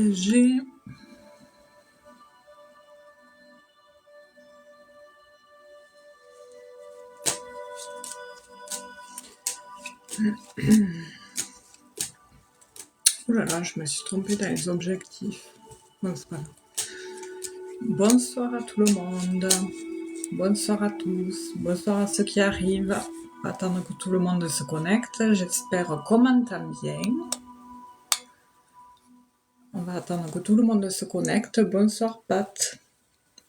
PSG. Oh là là, je me suis trompée dans les objectifs. Bon, c'est pas grave. Bonsoir à tout le monde. Bonsoir à tous. Bonsoir à ceux qui arrivent. On va attendre que tout le monde se connecte. J'espère qu'on m'entend bien. On va attendre que tout le monde se connecte. Bonsoir Pat.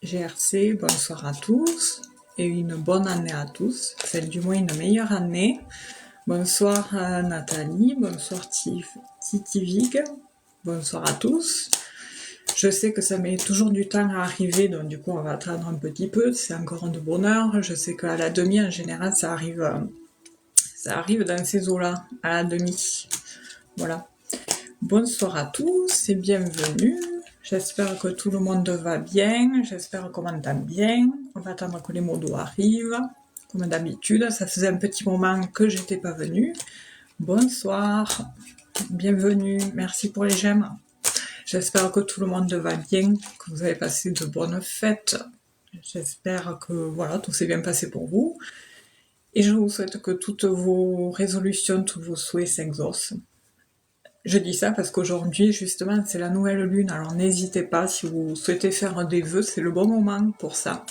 GRC, bonsoir à tous. Et une bonne année à tous. Enfin, du moins une meilleure année. Bonsoir à Nathalie. Bonsoir Titi Vig. Bonsoir à tous. Je sais que ça met toujours du temps à arriver, donc du coup on va attendre un petit peu, c'est encore de bonne heure. Je sais qu'à la demi, en général, ça arrive dans ces eaux-là, à la demi. Voilà. Bonsoir à tous et bienvenue. J'espère que tout le monde va bien, j'espère qu'on m'entend bien. On va attendre que les modos arrivent, comme d'habitude. Ça faisait un petit moment que j'étais pas venue. Bonsoir, bienvenue, merci pour les j'aime. J'espère que tout le monde va bien, que vous avez passé de bonnes fêtes. J'espère que voilà, tout s'est bien passé pour vous. Et je vous souhaite que toutes vos résolutions, tous vos souhaits s'exaucent. Je dis ça parce qu'aujourd'hui, justement, c'est la nouvelle lune. Alors n'hésitez pas, si vous souhaitez faire des vœux, c'est le bon moment pour ça.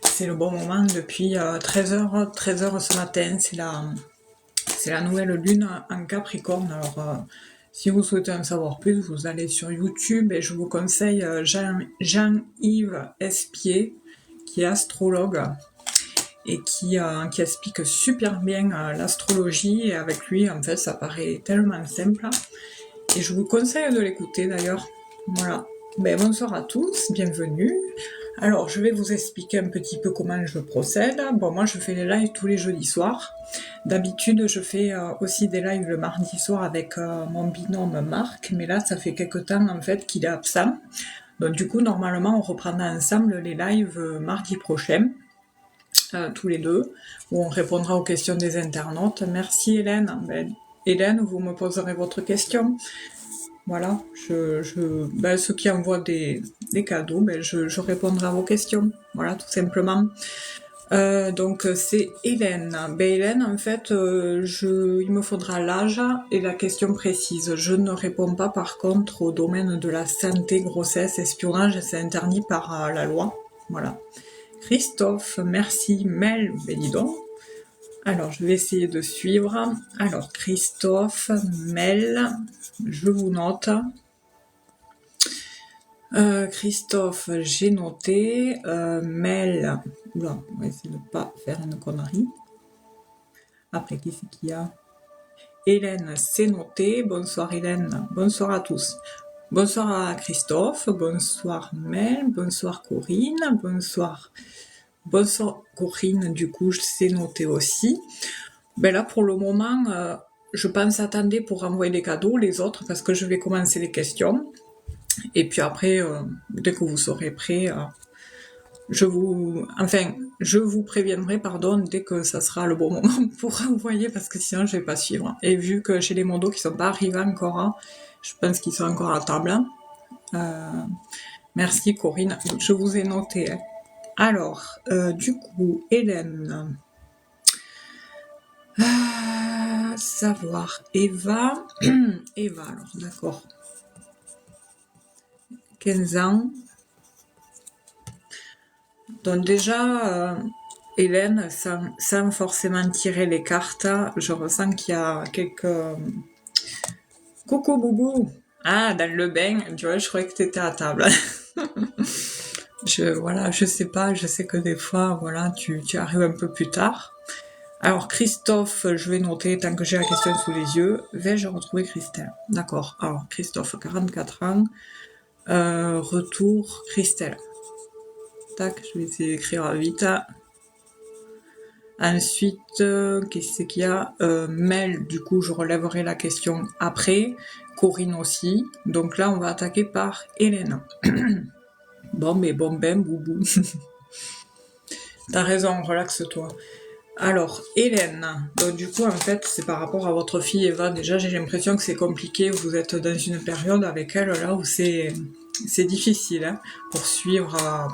C'est le bon moment depuis 13h ce matin. C'est la nouvelle lune en Capricorne. Alors si vous souhaitez en savoir plus, vous allez sur YouTube et je vous conseille Jean-Yves Espier, qui est astrologue et qui explique super bien l'astrologie. Et avec lui, en fait, ça paraît tellement simple. Et je vous conseille de l'écouter d'ailleurs. Voilà. Bonsoir à tous, bienvenue. Alors, je vais vous expliquer un petit peu comment je procède. Bon, moi, je fais les lives tous les jeudis soirs. D'habitude, je fais aussi des lives le mardi soir avec mon binôme Marc, mais là, ça fait quelque temps, en fait, qu'il est absent. Donc, du coup, normalement, on reprendra ensemble les lives mardi prochain, tous les deux, où on répondra aux questions des internautes. Merci, Hélène. Hélène, vous me poserez votre question. Voilà, ceux qui envoient des cadeaux, je répondrai à vos questions. Voilà, tout simplement. Donc c'est Hélène. Hélène, en fait, il me faudra l'âge et la question précise. Je ne réponds pas par contre au domaine de la santé, grossesse, espionnage, c'est interdit par la loi. Voilà. Christophe, merci. Mel, dis donc. Alors, je vais essayer de suivre. Alors, Christophe, Mel, je vous note. Christophe, j'ai noté. Mel, oula, on va essayer de ne pas faire une connerie. Après, qui c'est qu'il y a? Hélène, c'est noté. Bonsoir Hélène, bonsoir à tous. Bonsoir à Christophe, bonsoir Mel, bonsoir Corinne, bonsoir Corinne, du coup, c'est noté aussi. Là, pour le moment, je pense attendre pour envoyer les cadeaux, les autres, parce que je vais commencer les questions. Et puis après, dès que vous serez prêts, je vous préviendrai, dès que ça sera le bon moment pour envoyer, parce que sinon je vais pas suivre. Et vu que j'ai les modos qui sont pas arrivés encore, je pense qu'ils sont encore à table. Merci Corinne, je vous ai noté. Alors, du coup, Hélène... savoir, Eva, alors, d'accord. 15 ans. Donc déjà, Hélène, sans forcément tirer les cartes, je ressens qu'il y a quelques... Coucou Boubou. Ah, dans le bain, tu vois, je croyais que tu étais à table. Je sais pas, je sais que des fois, voilà, tu arrives un peu plus tard. Alors Christophe, je vais noter tant que j'ai la question sous les yeux. Vais-je retrouver Christelle? D'accord. Alors Christophe, 44 ans. Retour Christelle. Tac, je vais essayer d'écrire vite. Ensuite, qu'est-ce qu'il y a? Mel, du coup, je relèverai la question après. Corinne aussi. Donc là, on va attaquer par Hélène. Boubou. T'as raison, relaxe-toi. Alors, Hélène, donc du coup, en fait, c'est par rapport à votre fille Eva. Déjà, j'ai l'impression que c'est compliqué. Vous êtes dans une période avec elle, là, où c'est difficile, hein,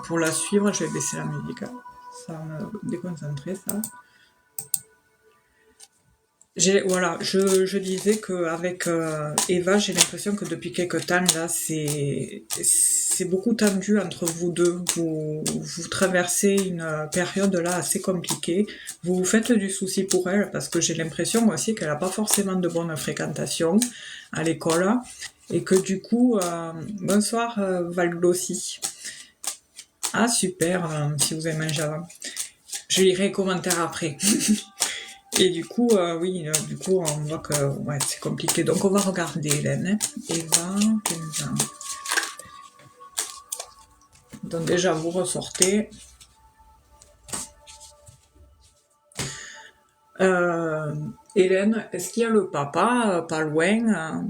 pour la suivre. Je vais baisser la musique, hein. Ça va me déconcentrer, ça. Voilà, je disais qu'avec Eva, j'ai l'impression que depuis quelques temps, là, c'est beaucoup tendu entre vous deux. Vous traversez une période là assez compliquée. Vous vous faites du souci pour elle parce que j'ai l'impression aussi qu'elle n'a pas forcément de bonne fréquentation à l'école et que du coup, bonsoir Valglossi. Ah super, si vous avez mangé avant. Je lirai les commentaires après. Et du coup, oui, du coup, on voit que ouais, c'est compliqué. Donc, on va regarder Hélène. Eva, 15 ans. Donc, déjà, vous ressortez. Hélène, est-ce qu'il y a le papa pas loin?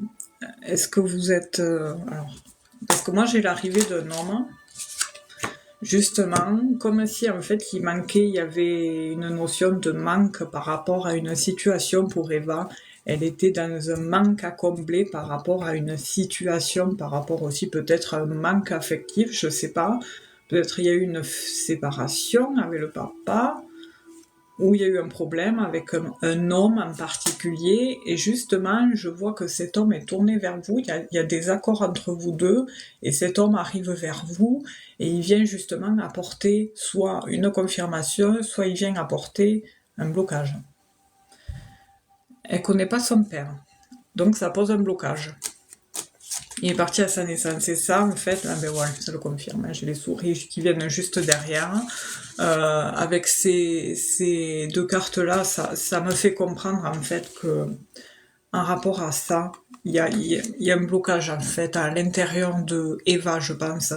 Est-ce que vous êtes... alors, parce que moi, j'ai l'arrivée d'un homme, justement, comme si, en fait, il y avait une notion de manque par rapport à une situation pour Eva. Elle était dans un manque à combler par rapport à une situation, par rapport aussi peut-être à un manque affectif, je sais pas. Peut-être il y a eu une séparation avec le papa, ou il y a eu un problème avec un homme en particulier, et justement, je vois que cet homme est tourné vers vous, il y a des accords entre vous deux, et cet homme arrive vers vous, et il vient justement apporter soit une confirmation, soit il vient apporter un blocage. Elle connaît pas son père, donc ça pose un blocage. Il est parti à sa naissance, c'est ça en fait, ah ben voilà, ça le confirme, hein. J'ai les souris qui viennent juste derrière. Avec ces deux cartes-là, ça me fait comprendre en fait que en rapport à ça, il y a un blocage en fait à l'intérieur de Eva, je pense.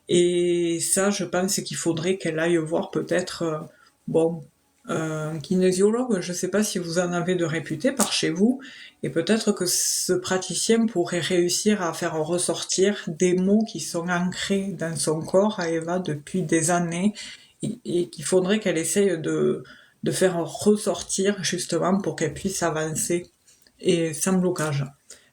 Et ça, je pense qu'il faudrait qu'elle aille voir peut-être, bon, un kinésiologue. Je ne sais pas si vous en avez de réputé par chez vous, et peut-être que ce praticien pourrait réussir à faire ressortir des mots qui sont ancrés dans son corps à Eva depuis des années, et qu'il faudrait qu'elle essaye de faire ressortir justement pour qu'elle puisse avancer et sans blocage.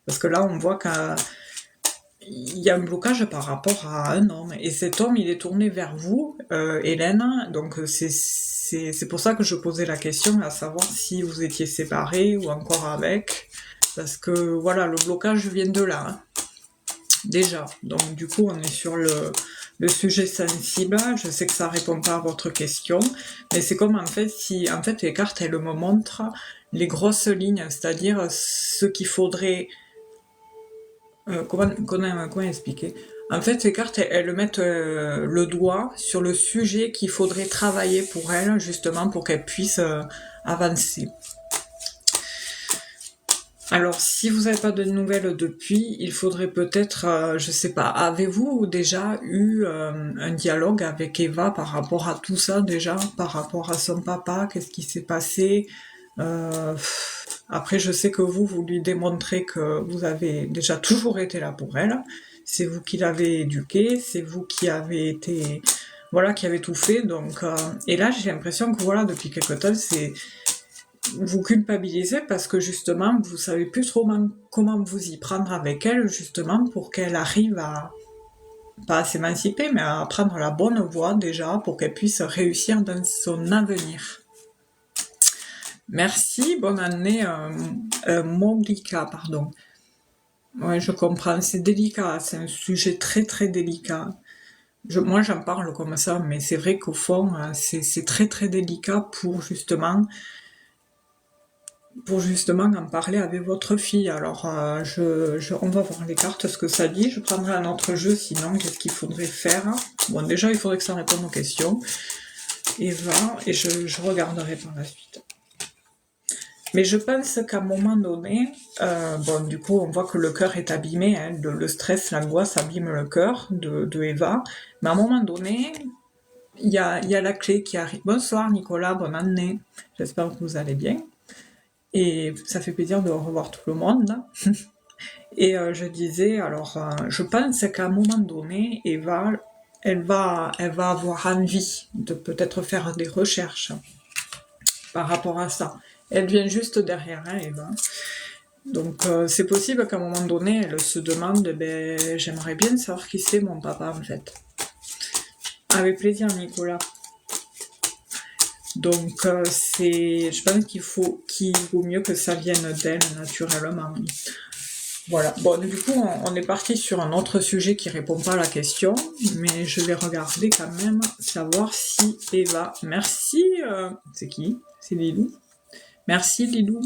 Parce que là, on voit qu'il y a un blocage par rapport à un homme. Et cet homme, il est tourné vers vous, Hélène. Donc c'est pour ça que je posais la question, à savoir si vous étiez séparés ou encore avec. Parce que voilà, le blocage vient de là, hein, déjà. Donc du coup, on est sur le sujet sensible. Je sais que ça répond pas à votre question, mais c'est comme en fait si en fait les cartes elles me montrent les grosses lignes, c'est-à-dire ce qu'il faudrait comment expliquer? En fait, ces cartes, elles mettent le doigt sur le sujet qu'il faudrait travailler pour elle, justement, pour qu'elle puisse avancer. Alors, si vous n'avez pas de nouvelles depuis, il faudrait peut-être, je sais pas, avez-vous déjà eu un dialogue avec Eva par rapport à tout ça déjà, par rapport à son papa, qu'est-ce qui s'est passé? Euh, Après, je sais que vous lui démontrez que vous avez déjà toujours été là pour elle. C'est vous qui l'avez éduquée, c'est vous qui avez été, voilà, qui avez tout fait. Donc, et là, j'ai l'impression que voilà, depuis quelque temps, vous culpabilisez parce que justement, vous savez plus trop comment vous y prendre avec elle, justement, pour qu'elle arrive à pas à s'émanciper, mais à prendre la bonne voie déjà, pour qu'elle puisse réussir dans son avenir. Merci, bonne année, Moglika, pardon. Ouais, je comprends, c'est délicat, c'est un sujet très très délicat. Moi j'en parle comme ça, mais c'est vrai qu'au fond, c'est très très délicat pour justement en parler avec votre fille. Alors, on va voir les cartes, ce que ça dit. Je prendrai un autre jeu, sinon, qu'est-ce qu'il faudrait faire? Bon, déjà, il faudrait que ça réponde aux questions. Eva, et je regarderai par la suite. Mais je pense qu'à un moment donné, bon, du coup, on voit que le cœur est abîmé, hein, le stress, l'angoisse abîme le cœur de Eva. Mais à un moment donné, il y a la clé qui arrive. Bonsoir Nicolas, bonne année. J'espère que vous allez bien. Et ça fait plaisir de revoir tout le monde. Et je disais, alors, je pense qu'à un moment donné, Eva, elle va avoir envie de peut-être faire des recherches par rapport à ça. Elle vient juste derrière, hein, Eva. Donc c'est possible qu'à un moment donné, elle se demande, ben, j'aimerais bien savoir qui c'est mon papa en fait. Avec plaisir, Nicolas. Donc je pense qu'il vaut mieux que ça vienne d'elle naturellement. Voilà. Bon, du coup, on est parti sur un autre sujet qui répond pas à la question, mais je vais regarder quand même, savoir si Eva. Merci. C'est qui? C'est Lilou. Merci Lilou.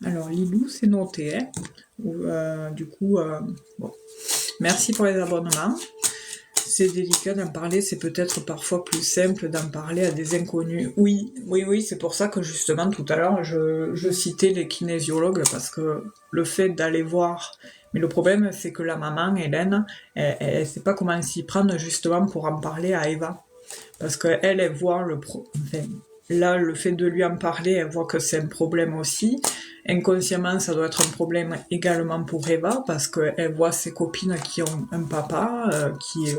Alors Lilou, c'est noté. Hein. Du coup, bon. Merci pour les abonnements. C'est délicat d'en parler, c'est peut-être parfois plus simple d'en parler à des inconnus. Oui, c'est pour ça que justement tout à l'heure je citais les kinésiologues, parce que le fait d'aller voir... Mais le problème c'est que la maman, Hélène, elle sait pas comment s'y prendre justement pour en parler à Eva. Parce qu'elle voit là, le fait de lui en parler, elle voit que c'est un problème aussi. Inconsciemment, ça doit être un problème également pour Eva, parce qu'elle voit ses copines qui ont un papa qui est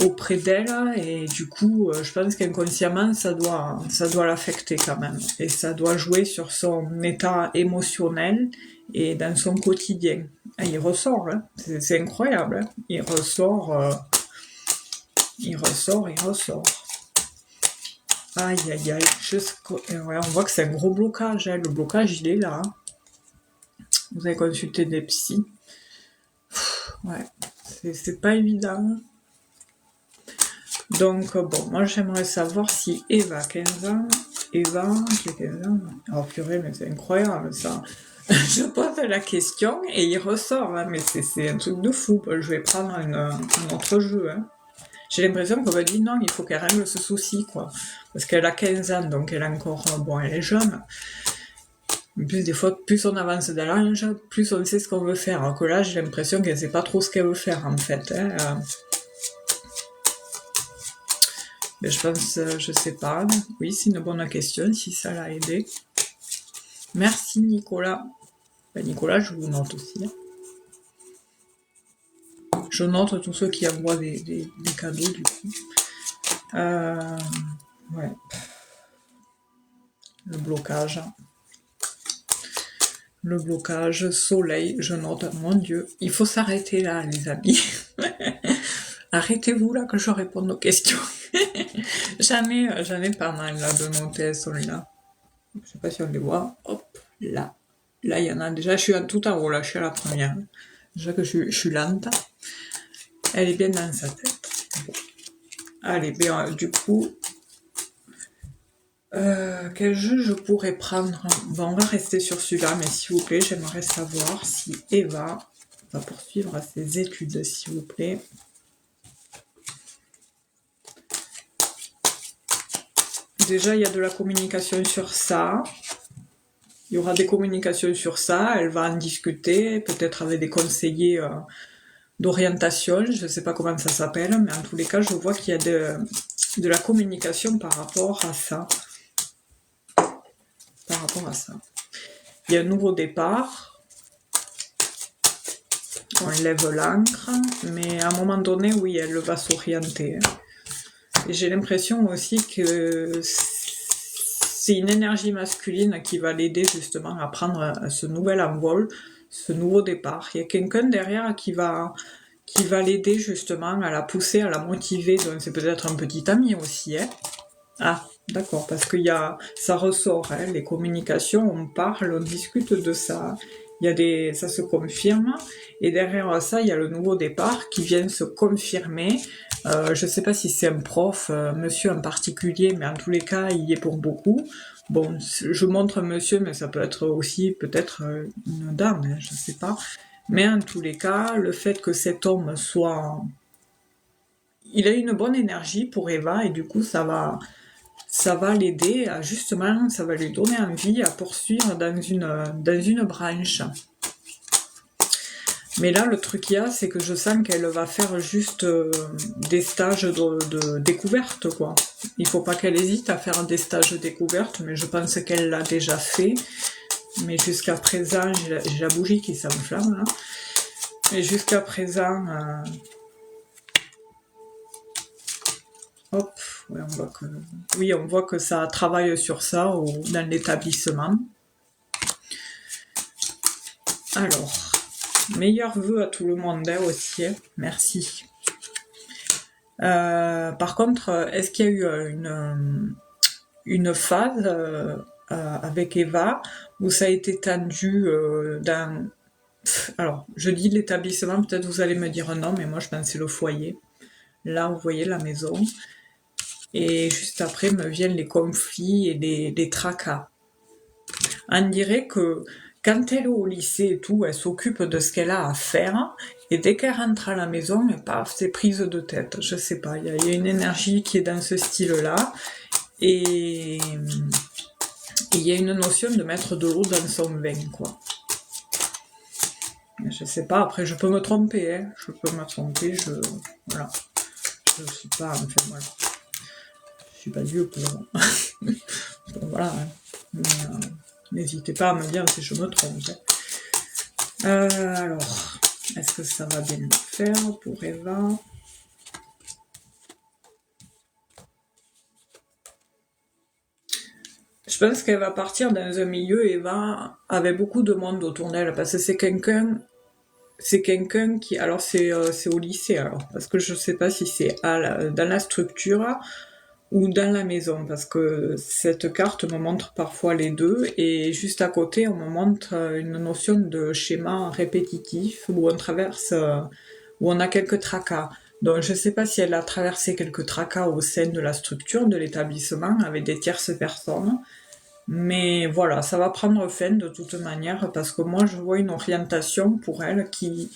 auprès d'elle, et du coup, je pense qu'inconsciemment, ça doit l'affecter quand même. Et ça doit jouer sur son état émotionnel et dans son quotidien. Et il ressort, hein. C'est incroyable. Hein. Il ressort. Aïe, aïe, aïe. Ouais, on voit que c'est un gros blocage. Hein. Le blocage, il est là. Hein. Vous avez consulté des psys. Ouais, c'est pas évident. Donc, bon, moi, j'aimerais savoir si Eva, 15 ans... Eva, qui a 15 ans... Oh, purée, mais c'est incroyable, ça. Je pose la question et il ressort. Hein, mais c'est un truc de fou. Je vais prendre un autre jeu, hein. J'ai l'impression qu'on va dire non, il faut qu'elle règle ce souci, quoi. Parce qu'elle a 15 ans, donc elle est encore... Bon, elle est jeune. En plus, des fois, plus on avance dans l'âge, plus on sait ce qu'on veut faire. Alors que là, j'ai l'impression qu'elle sait pas trop ce qu'elle veut faire, en fait. Hein. Mais je pense, je sais pas. Oui, c'est une bonne question, si ça l'a aidé. Merci, Nicolas. Ben, Nicolas, je vous note aussi. Hein. Je note tous ceux qui envoient des cadeaux, du coup. Ouais. Le blocage. Le blocage, soleil, je note. Mon Dieu, il faut s'arrêter là, les amis. Arrêtez-vous là que je réponde aux questions. J'en ai pas mal là de noter ceux-là. Je sais pas si on les voit. Hop, là. Là, il y en a déjà. Je suis tout en haut, là, je suis à la première. Déjà que je suis lente. Elle est bien dans sa tête. Bon. Allez, bien, du coup... quel jeu je pourrais prendre? Bon, on va rester sur celui-là, mais s'il vous plaît, j'aimerais savoir si Eva va poursuivre ses études, s'il vous plaît. Déjà, il y a de la communication sur ça. Il y aura des communications sur ça. Elle va en discuter, peut-être avec des conseillers d'orientation. Je ne sais pas comment ça s'appelle, mais en tous les cas, je vois qu'il y a de la communication par rapport à ça. Il y a un nouveau départ. On lève l'encre, mais à un moment donné, oui, elle va s'orienter. Et j'ai l'impression aussi que c'est une énergie masculine qui va l'aider justement à prendre ce nouvel envol, ce nouveau départ. Il y a quelqu'un derrière qui va l'aider justement à la pousser, à la motiver. Donc c'est peut-être un petit ami aussi. Hein. Ah, d'accord, parce que ça ressort, hein, les communications, on parle, on discute de ça. Ça se confirme, et derrière ça, il y a le nouveau départ qui vient se confirmer. Je ne sais pas si c'est un prof, monsieur en particulier, mais en tous les cas, il y est pour beaucoup. Bon, je montre monsieur, mais ça peut être aussi peut-être une dame, hein, je ne sais pas. Mais en tous les cas, le fait que cet homme soit... Il a une bonne énergie pour Eva, et du coup, ça va l'aider à justement, ça va lui donner envie à poursuivre dans une branche. Mais là, le truc qu'il y a, c'est que je sens qu'elle va faire juste des stages de découverte, quoi. Il faut pas qu'elle hésite à faire des stages de découverte, mais je pense qu'elle l'a déjà fait. Mais jusqu'à présent, j'ai la bougie qui s'enflamme, là. Mais jusqu'à présent... Hop, Ouais, oui, on voit que ça travaille sur ça dans l'établissement. Alors, meilleurs vœux à tout le monde aussi, hein. Merci. Par contre, est-ce qu'il y a eu une phase avec Eva où ça a été tendu dans... Alors, je dis l'établissement, peut-être vous allez me dire non, mais moi je pense que c'est le foyer. Là, vous voyez la maison. Et juste après me viennent les conflits et les tracas. On dirait que quand elle est au lycée et tout, elle s'occupe de ce qu'elle a à faire, et dès qu'elle rentre à la maison, paf, c'est prise de tête. Je sais pas, il y a une énergie qui est dans ce style-là, et il y a une notion de mettre de l'eau dans son vin, quoi. Je sais pas, après je peux me tromper, hein. Je peux me tromper, voilà. Je suis pas, enfin voilà. Je suis pas Dieu pour... Donc, voilà, hein. Mais, n'hésitez pas à me dire si je me trompe. Alors, est-ce que ça va bien le faire pour Eva? Je pense qu'elle va partir dans un milieu, Eva, avec beaucoup de monde autour d'elle, parce que c'est quelqu'un qui, alors c'est au lycée, alors, parce que je sais pas si c'est dans la structure ou dans la maison, parce que cette carte me montre parfois les deux, et juste à côté, on me montre une notion de schéma répétitif, où on traverse, où on a quelques tracas. Donc je sais pas si elle a traversé quelques tracas au sein de la structure, de l'établissement, avec des tierces personnes, mais voilà, ça va prendre fin de toute manière, parce que moi je vois une orientation pour elle qui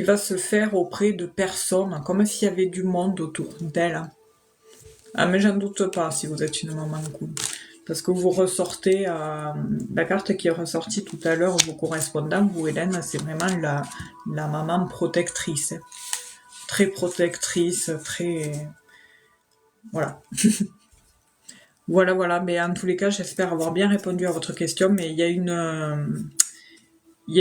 va se faire auprès de personnes, comme s'il y avait du monde autour d'elle. Ah, mais j'en doute pas si vous êtes une maman cool. Parce que vous ressortez, la carte qui est ressortie tout à l'heure, vos correspondants, vous Hélène, c'est vraiment la maman protectrice. Très protectrice, très... Voilà. Voilà, mais en tous les cas, j'espère avoir bien répondu à votre question, mais il y a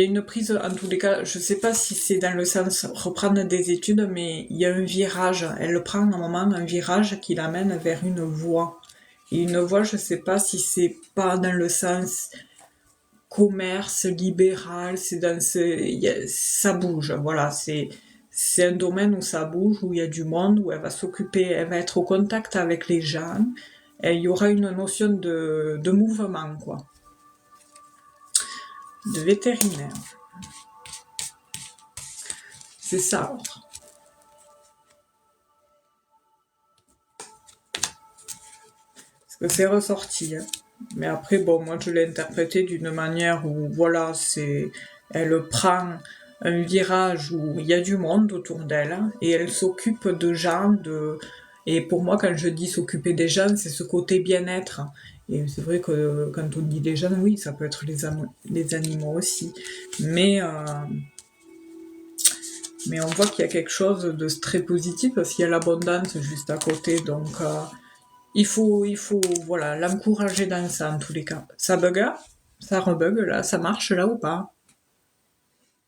une prise, en tous les cas, je sais pas si c'est dans le sens reprendre des études, mais il y a un virage. Elle prend un moment un virage qui l'amène vers une voie. Et une voie, je sais pas si c'est pas dans le sens commerce, libéral, c'est dans ça bouge, voilà, c'est un domaine où ça bouge, où il y a du monde, où elle va s'occuper, elle va être au contact avec les gens, et il y aura une notion de mouvement, quoi. De vétérinaire. C'est ça. Parce que c'est ressorti, hein. Mais après, bon, moi je l'ai interprété d'une manière où, voilà, elle prend un virage où il y a du monde autour d'elle, et elle s'occupe de gens, et pour moi, quand je dis s'occuper des gens, c'est ce côté bien-être. Et c'est vrai que quand on dit les gens, oui, ça peut être les animaux aussi. Mais on voit qu'il y a quelque chose de très positif, parce qu'il y a l'abondance juste à côté, donc il faut voilà, l'encourager dans ça en tous les cas. Ça bug, ça rebug là, ça marche là ou pas?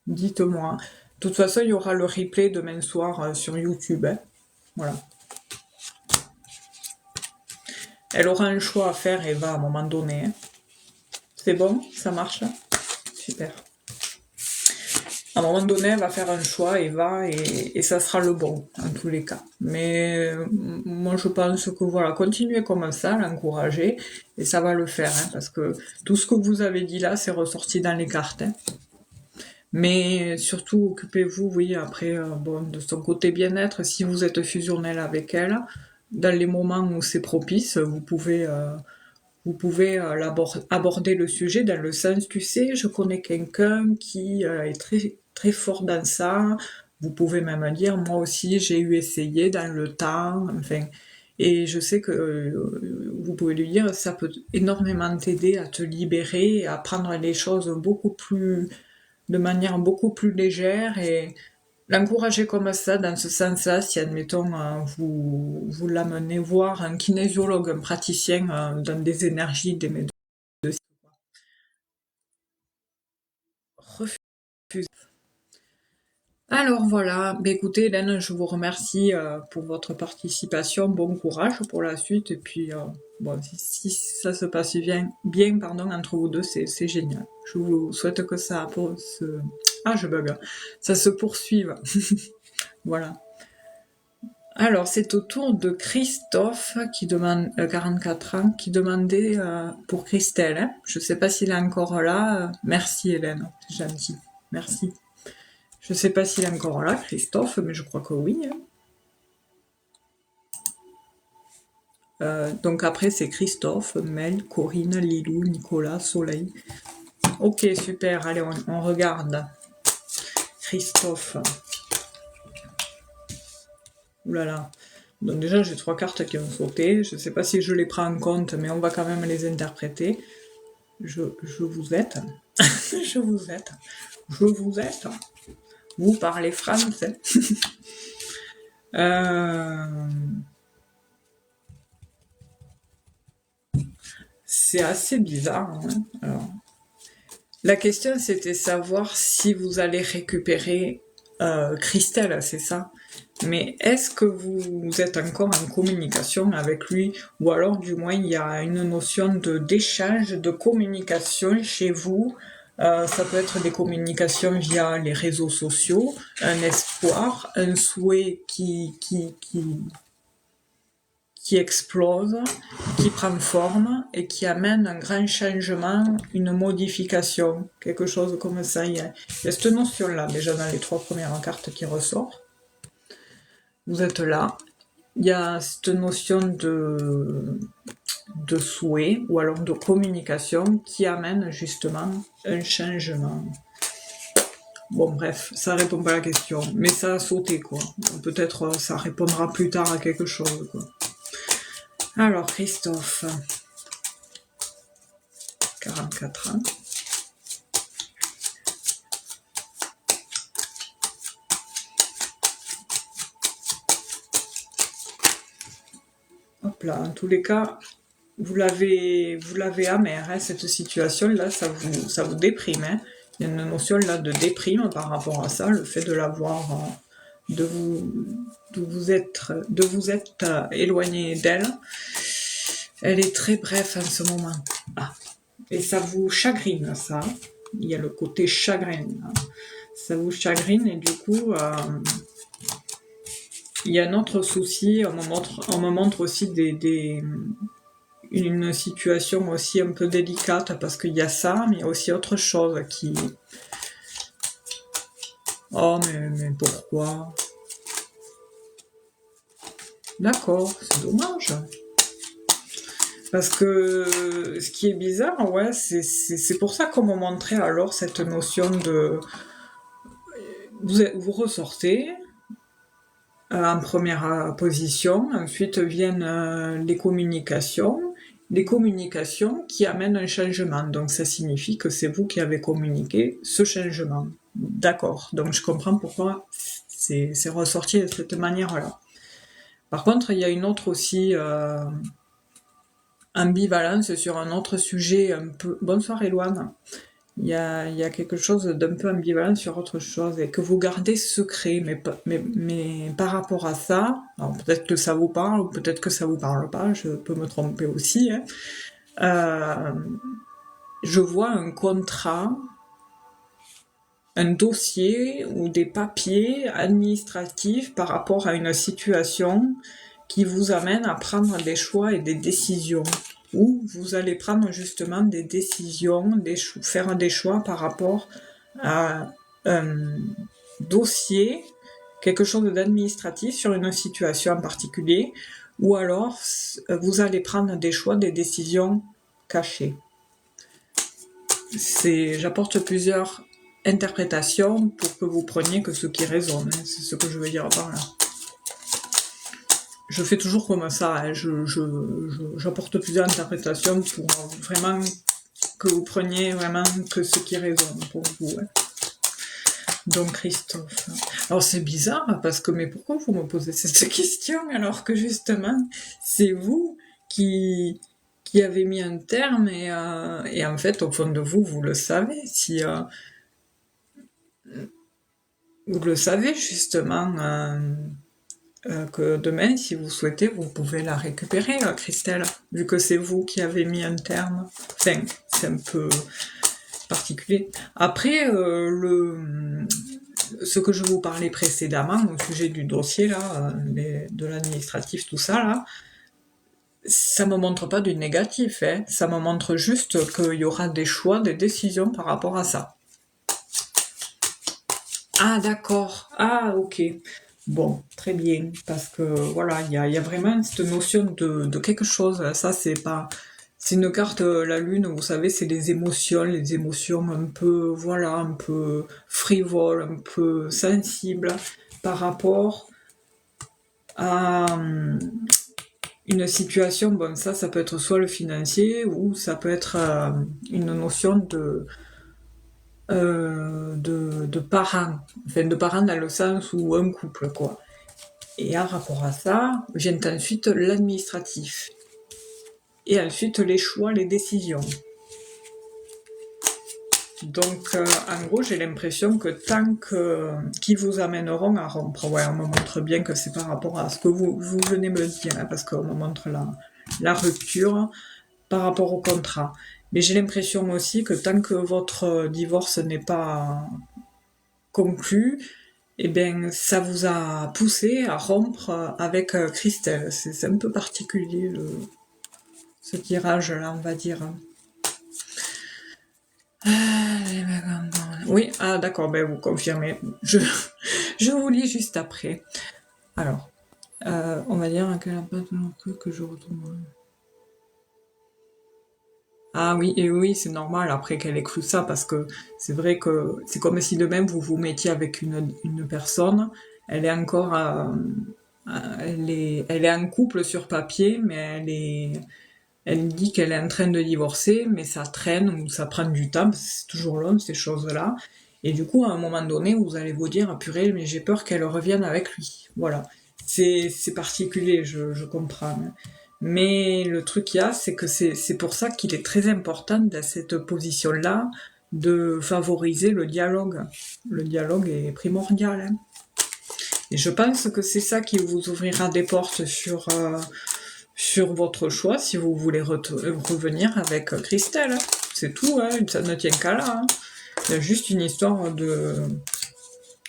Dites-moi. De toute façon, il y aura le replay demain soir sur YouTube, hein. Voilà. Elle aura un choix à faire, Eva, à un moment donné, hein. C'est bon? Ça marche? Super. À un moment donné, elle va faire un choix, Eva, et ça sera le bon, en tous les cas. Mais moi, je pense que voilà, continuez comme ça, l'encourager, et ça va le faire, hein, parce que tout ce que vous avez dit là, c'est ressorti dans les cartes, hein. Mais surtout, occupez-vous, oui, après, bon, de son côté bien-être, si vous êtes fusionnel avec elle, dans les moments où c'est propice, vous pouvez aborder le sujet dans le sens, tu sais, je connais quelqu'un qui est très, très fort dans ça. Vous pouvez même dire, moi aussi, j'ai eu essayé dans le temps, enfin. Et je sais que vous pouvez lui dire, ça peut énormément t'aider à te libérer, et à prendre les choses de manière beaucoup plus légère, et l'encourager comme ça, dans ce sens-là, si admettons vous l'amenez voir un kinésiologue, un praticien dans des énergies, des médecins, refusez. Alors voilà, bah, écoutez Hélène, je vous remercie pour votre participation, bon courage pour la suite, et puis bon, si ça se passe bien pardon, entre vous deux, c'est génial. Je vous souhaite que ça je bug. Ça se poursuive. Voilà. Alors, c'est au tour de Christophe, qui demande 44 ans, qui demandait pour Christelle. Hein. Je ne sais pas s'il est encore là. Merci Hélène, c'est gentil. Merci. Je ne sais pas s'il est encore là, Christophe, mais je crois que oui. Hein. Donc après, c'est Christophe, Mel, Corinne, Lilou, Nicolas, Soleil. Ok, super. Allez, on regarde. Christophe. Ouh là là. Donc déjà, j'ai 3 cartes qui ont sauté. Je ne sais pas si je les prends en compte, mais on va quand même les interpréter. Je vous aide. Je vous aide. Je vous aide. Vous parlez français. C'est assez bizarre. Hein. Alors, la question, c'était savoir si vous allez récupérer Christelle, c'est ça. Mais est-ce que vous êtes encore en communication avec lui, ou alors du moins il y a une notion d'échange, de communication chez vous. Ça peut être des communications via les réseaux sociaux, un espoir, un souhait qui explose, qui prend forme et qui amène un grand changement, une modification, quelque chose comme ça. Il y a cette notion-là, déjà dans les 3 premières cartes qui ressortent. Vous êtes là. Il y a cette notion de souhait ou alors de communication qui amène justement un changement. Bon bref, ça répond pas à la question, mais ça a sauté quoi. Peut-être ça répondra plus tard à quelque chose quoi. Alors Christophe, 44 ans. Hop là, en tous les cas, vous l'avez amère, hein, cette situation-là, ça vous déprime. Hein. Il y a une notion là de déprime par rapport à ça, le fait de l'avoir, de vous être éloigné d'elle. Elle est très brève en ce moment. Ah. Et ça vous chagrine, ça. Il y a le côté chagrin. Hein. Ça vous chagrine et du coup, il y a un autre souci. On me montre aussi une situation aussi un peu délicate parce qu'il y a ça, mais il y a aussi autre chose qui... Oh, mais pourquoi? D'accord, c'est dommage. Parce que ce qui est bizarre, ouais, c'est pour ça qu'on m'a montré alors cette notion de... Vous ressortez en première position, ensuite viennent les communications qui amènent un changement. Donc ça signifie que c'est vous qui avez communiqué ce changement. D'accord, donc je comprends pourquoi c'est ressorti de cette manière-là. Par contre, il y a une autre aussi ambivalence sur un autre sujet un peu... Bonsoir Éloane. Il y a quelque chose d'un peu ambivalent sur autre chose et que vous gardez secret, mais par rapport à ça, alors peut-être que ça vous parle ou peut-être que ça vous parle pas, je peux me tromper aussi, hein, je vois un contrat, un dossier ou des papiers administratifs par rapport à une situation qui vous amène à prendre des choix et des décisions. Où vous allez prendre justement des décisions, faire des choix par rapport à un dossier, quelque chose d'administratif sur une situation en particulier, ou alors vous allez prendre des choix, des décisions cachées. J'apporte plusieurs interprétations pour que vous preniez que ce qui résonne, hein, c'est ce que je veux dire par là. Je fais toujours comme ça, hein. J'apporte plusieurs interprétations pour vraiment que vous preniez vraiment que ce qui résonne pour vous. Hein. Donc Christophe. Alors c'est bizarre parce que mais pourquoi vous me posez cette question alors que justement c'est vous qui avez mis un terme et en fait au fond de vous vous le savez si vous le savez justement que demain, si vous souhaitez, vous pouvez la récupérer, Christelle, vu que c'est vous qui avez mis un terme. Enfin, c'est un peu particulier. Après, ce que je vous parlais précédemment au sujet du dossier là, de l'administratif, tout ça là, ça me montre pas du négatif, hein. Ça me montre juste qu'il y aura des choix, des décisions par rapport à ça. Ah d'accord, ah ok. Bon, très bien, parce que voilà, il y a vraiment cette notion de quelque chose. Ça, c'est pas, c'est une carte, la lune, vous savez, c'est les émotions un peu, voilà, un peu frivoles, un peu sensibles par rapport à une situation. Bon, ça peut être soit le financier ou ça peut être une notion de parents, enfin de parents dans le sens où un couple, quoi. Et en rapport à ça, vient ensuite l'administratif. Et ensuite les choix, les décisions. Donc, en gros, j'ai l'impression que tant qu'ils vous amèneront à rompre, ouais, on me montre bien que c'est par rapport à ce que vous venez me dire, hein, parce qu'on me montre la rupture par rapport au contrat. Mais j'ai l'impression aussi que tant que votre divorce n'est pas conclu, eh bien, ça vous a poussé à rompre avec Christelle. C'est un peu particulier, ce tirage-là, on va dire. Oui, ah d'accord, ben vous confirmez. Je vous lis juste après. Alors, on va dire qu'elle n'a pas non plus que je retourne. Ah oui, et oui, c'est normal après qu'elle ait cru ça, parce que c'est vrai que c'est comme si de même vous vous mettiez avec une personne, elle est encore, elle est en couple sur papier, mais elle dit qu'elle est en train de divorcer, mais ça traîne ou ça prend du temps, parce que c'est toujours long ces choses-là. Et du coup, à un moment donné, vous allez vous dire, ah purée, mais j'ai peur qu'elle revienne avec lui. Voilà. C'est particulier, je comprends, hein. Mais le truc qu'il y a, c'est que c'est pour ça qu'il est très important dans cette position-là de favoriser le dialogue. Le dialogue est primordial, hein. Et je pense que c'est ça qui vous ouvrira des portes sur votre choix si vous voulez revenir avec Christelle. C'est tout, hein, ça ne tient qu'à là, hein. Il y a juste une histoire de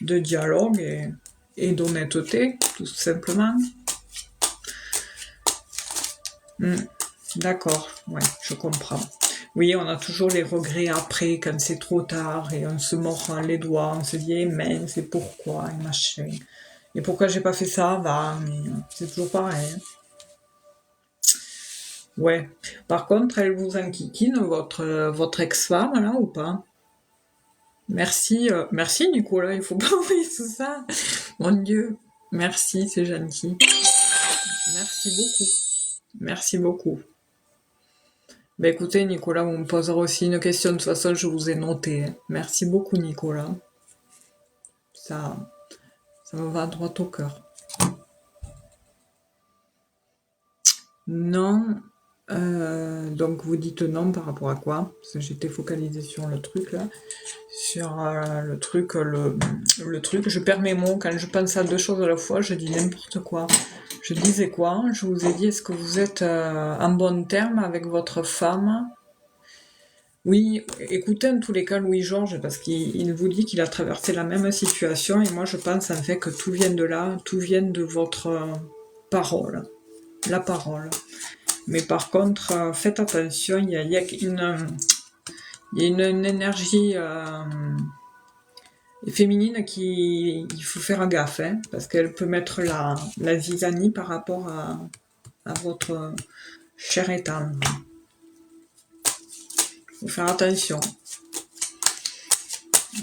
dialogue et d'honnêteté, tout simplement. D'accord, ouais, je comprends. Oui, on a toujours les regrets après, quand c'est trop tard, et on se mord les doigts, on se dit, eh mince, c'est pourquoi, et machin. Et pourquoi j'ai pas fait ça avant, c'est toujours pareil, hein. Ouais. Par contre, elle vous enquiquine, votre ex-femme, là, ou pas? Merci, merci Nicolas, il faut pas envoyer tout ça. Mon Dieu, merci, c'est gentil. Merci beaucoup. Merci beaucoup. Ben écoutez, Nicolas, vous me poserez aussi une question. De toute façon, je vous ai noté, hein. Merci beaucoup, Nicolas. Ça me va droit au cœur. Non. Donc vous dites non par rapport à quoi? Parce que j'étais focalisée sur le truc là. Sur le truc. Je perds mes mots. Quand je pense à deux choses à la fois, je dis n'importe quoi. Je disais quoi? Je vous ai dit, est-ce que vous êtes en bon terme avec votre femme? Oui, écoutez en tous les cas Louis-Georges, parce qu'il vous dit qu'il a traversé la même situation, et moi je pense en fait que tout vient de là, tout vient de votre parole, la parole. Mais par contre, faites attention, il y a une énergie féminine il faut faire gaffe, hein, parce qu'elle peut mettre la zizanie par rapport à votre cher état. Il faut faire attention.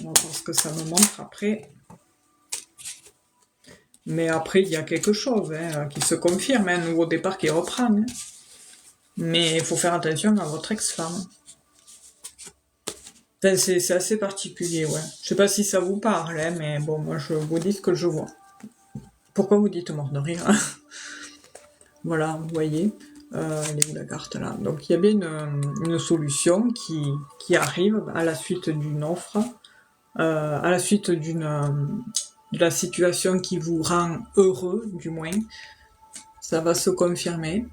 On va voir ce que ça me montre après. Mais après, il y a quelque chose, hein, qui se confirme, un nouveau départ qui reprend, hein. Mais il faut faire attention à votre ex-femme. Enfin, c'est assez particulier, ouais. Je sais pas si ça vous parle, hein, mais bon, moi je vous dis ce que je vois. Pourquoi vous dites mort de rire? Voilà, vous voyez, elle est où la carte là? Donc il y a bien une solution qui arrive à la suite d'une offre, à la suite de la situation qui vous rend heureux, du moins. Ça va se confirmer.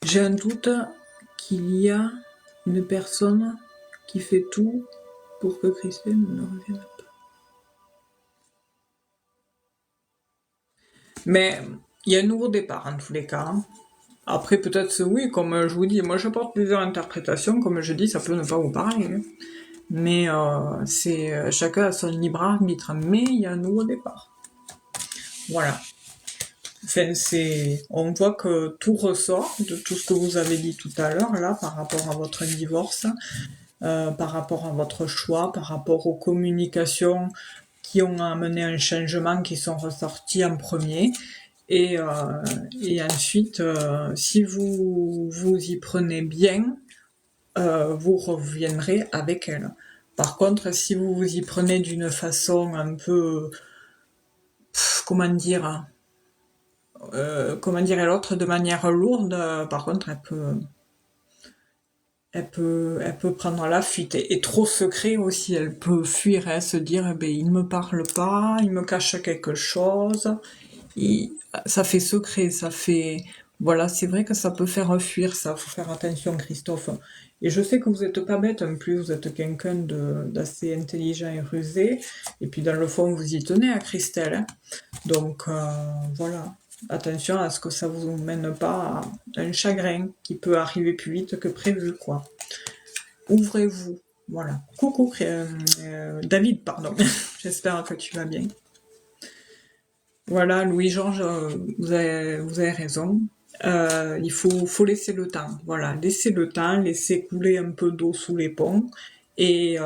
J'ai un doute qu'il y a une personne qui fait tout pour que Christine ne revienne pas. Mais il y a un nouveau départ en tous les cas. Après, peut-être, oui, comme je vous dis, moi j'apporte plusieurs interprétations, comme je dis, ça peut ne pas vous parler. Hein. Mais c'est chacun a son libre arbitre. Mais il y a un nouveau départ. Voilà. Enfin, on voit que tout ressort de tout ce que vous avez dit tout à l'heure, là, par rapport à votre divorce, par rapport à votre choix, par rapport aux communications qui ont amené un changement qui sont ressortis en premier. Et ensuite, si vous y prenez bien, vous reviendrez avec elle. Par contre, si vous vous y prenez d'une façon un peu, comment dire, comment dirait l'autre, de manière lourde, par contre, elle peut prendre la fuite. Et trop secret aussi, elle peut fuir, hein, se dire, eh ben, il me parle pas, il me cache quelque chose. Ça fait secret, ça fait... Voilà, c'est vrai que ça peut faire fuir, ça, faut faire attention, Christophe. Et je sais que vous êtes pas bête, en plus, vous êtes quelqu'un d'assez intelligent et rusé, et puis dans le fond, vous y tenez à Christelle, hein. Donc, voilà. Attention à ce que ça vous mène pas à un chagrin qui peut arriver plus vite que prévu, quoi. Ouvrez-vous. Voilà. Coucou, David, pardon. J'espère que tu vas bien. Voilà, Louis-Georges, vous avez raison. Il faut laisser le temps. Voilà, laisser le temps, laisser couler un peu d'eau sous les ponts, et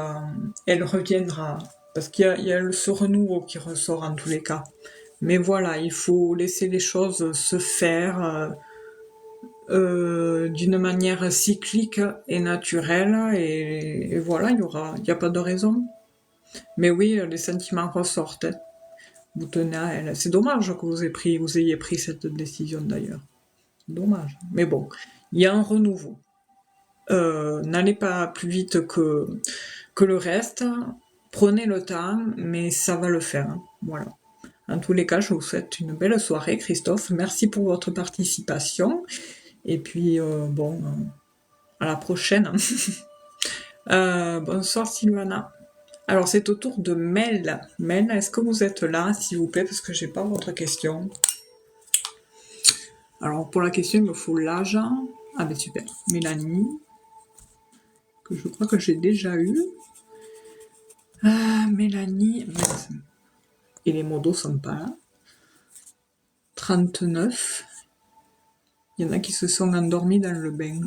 elle reviendra. Parce qu'il y a ce renouveau qui ressort en tous les cas. Mais voilà, il faut laisser les choses se faire d'une manière cyclique et naturelle, et voilà, il y a pas de raison. Mais oui, les sentiments ressortent, hein. Vous tenez à elle. C'est dommage que vous ayez pris cette décision d'ailleurs. Dommage. Mais bon, il y a un renouveau. N'allez pas plus vite que le reste. Prenez le temps, mais ça va le faire, hein. Voilà. En tous les cas, je vous souhaite une belle soirée, Christophe. Merci pour votre participation. Et puis, à la prochaine. Bonsoir, Sylvana. Alors, c'est au tour de Mel. Mel, est-ce que vous êtes là, s'il vous plaît, parce que j'ai pas votre question. Alors, pour la question, il me faut l'âge. Ah ben super. Mélanie, que je crois que j'ai déjà eu. Mélanie, et les modos sont pas là. 39. Il y en a qui se sont endormis dans le bain.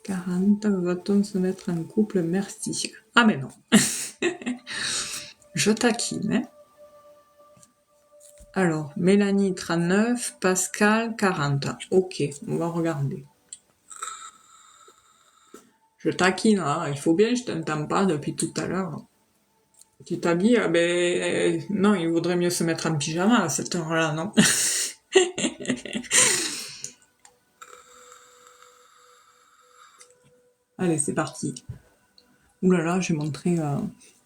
40. Va-t-on se mettre en couple? Merci. Ah mais non. Je taquine, hein. Alors, Mélanie, 39. Pascal, 40. Ok, on va regarder. Je taquine, hein. Il faut bien, je t'entends pas depuis tout à l'heure. Tu t'habilles, non, il vaudrait mieux se mettre en pyjama à cette heure-là, non? Allez, c'est parti. Ouh là là, j'ai montré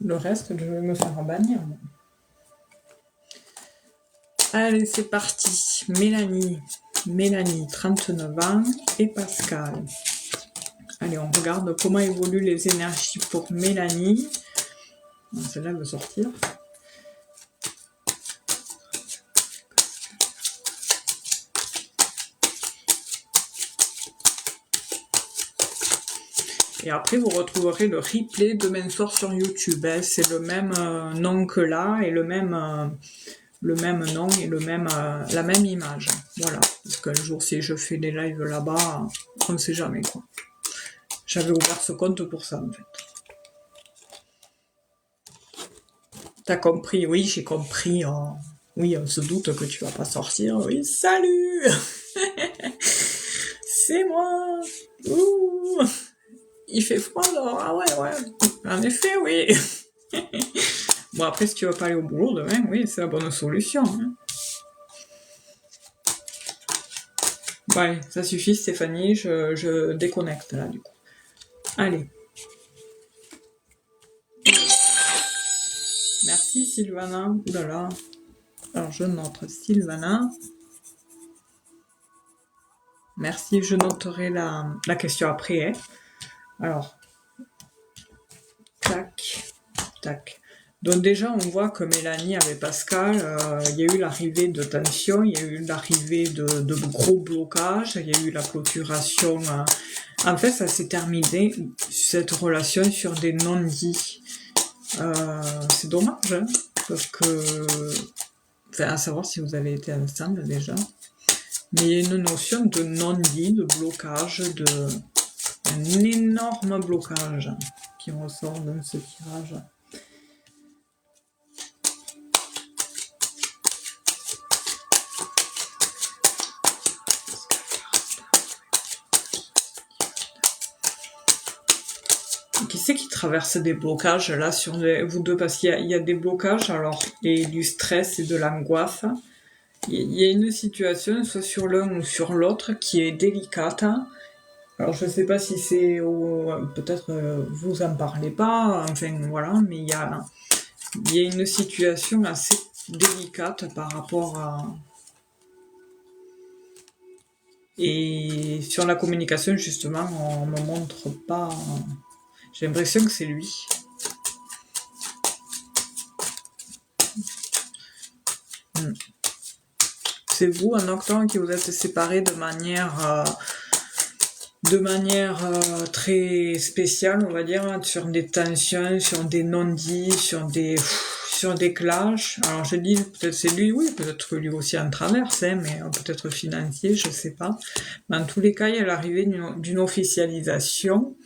le reste, je vais me faire bannir. Allez, c'est parti. Mélanie, 39 ans, et Pascal. Allez, on regarde comment évoluent les énergies pour Mélanie. Celle-là veut sortir. Et après, vous retrouverez le replay demain soir sur YouTube. Hein. C'est le même nom que là, et le même nom et la même image. Voilà. Parce qu'un jour, si je fais des lives là-bas, on ne sait jamais, quoi. J'avais ouvert ce compte pour ça, en fait. T'as compris? Oui, j'ai compris. Oh. Oui, on se doute que tu vas pas sortir. Oui, salut. C'est moi. Ouh. Il fait froid dehors. Ah ouais. En effet, oui. Bon, après, si tu veux pas aller au boulot demain, oui, c'est la bonne solution. Hein. Ouais, ça suffit, Stéphanie, je déconnecte là, du coup. Allez. Merci Sylvana. Ouh là là. Alors je note Sylvana. Merci, je noterai la question après. Hein. Alors, tac, tac. Donc déjà, on voit que Mélanie avec Pascal, il y a eu l'arrivée de tension, il y a eu l'arrivée de gros blocages, il y a eu la clôturation. En fait, ça s'est terminé, cette relation, sur des non-dits. C'est dommage, hein, parce que... Enfin, à savoir si vous avez été ensemble déjà. Mais il y a une notion de non-dit, de blocage, un énorme blocage qui ressort dans ce tirage. Qui c'est qui traverse des blocages là sur vous deux? Parce qu'il y a des blocages, alors, et du stress et de l'angoisse. Il y a une situation, soit sur l'un ou sur l'autre, qui est délicate. Alors je ne sais pas si c'est... peut-être vous en parlez pas, enfin voilà, mais il y a une situation assez délicate par rapport à... Et sur la communication, justement, on ne me montre pas... J'ai l'impression que c'est lui. C'est vous, en octobre, qui vous êtes séparés de manière très spéciale, on va dire, sur des tensions, sur des non-dits, sur des clashs. Alors je dis, peut-être c'est lui, oui, peut-être que lui aussi en traverse, hein, mais peut-être financier, je sais pas. Mais en tous les cas, il y a l'arrivée d'une officialisation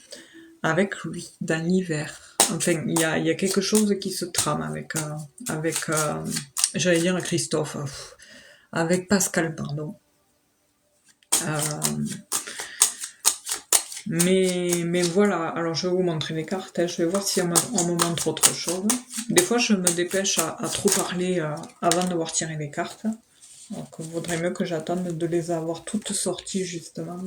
avec lui, dans l'hiver. Enfin, il y a quelque chose qui se trame avec j'allais dire Christophe, avec Pascal, pardon. Mais voilà, alors je vais vous montrer les cartes, hein. Je vais voir si on me montre autre chose. Des fois, je me dépêche à trop parler avant d'avoir tiré les cartes. Donc, il vaudrait mieux que j'attende de les avoir toutes sorties, justement.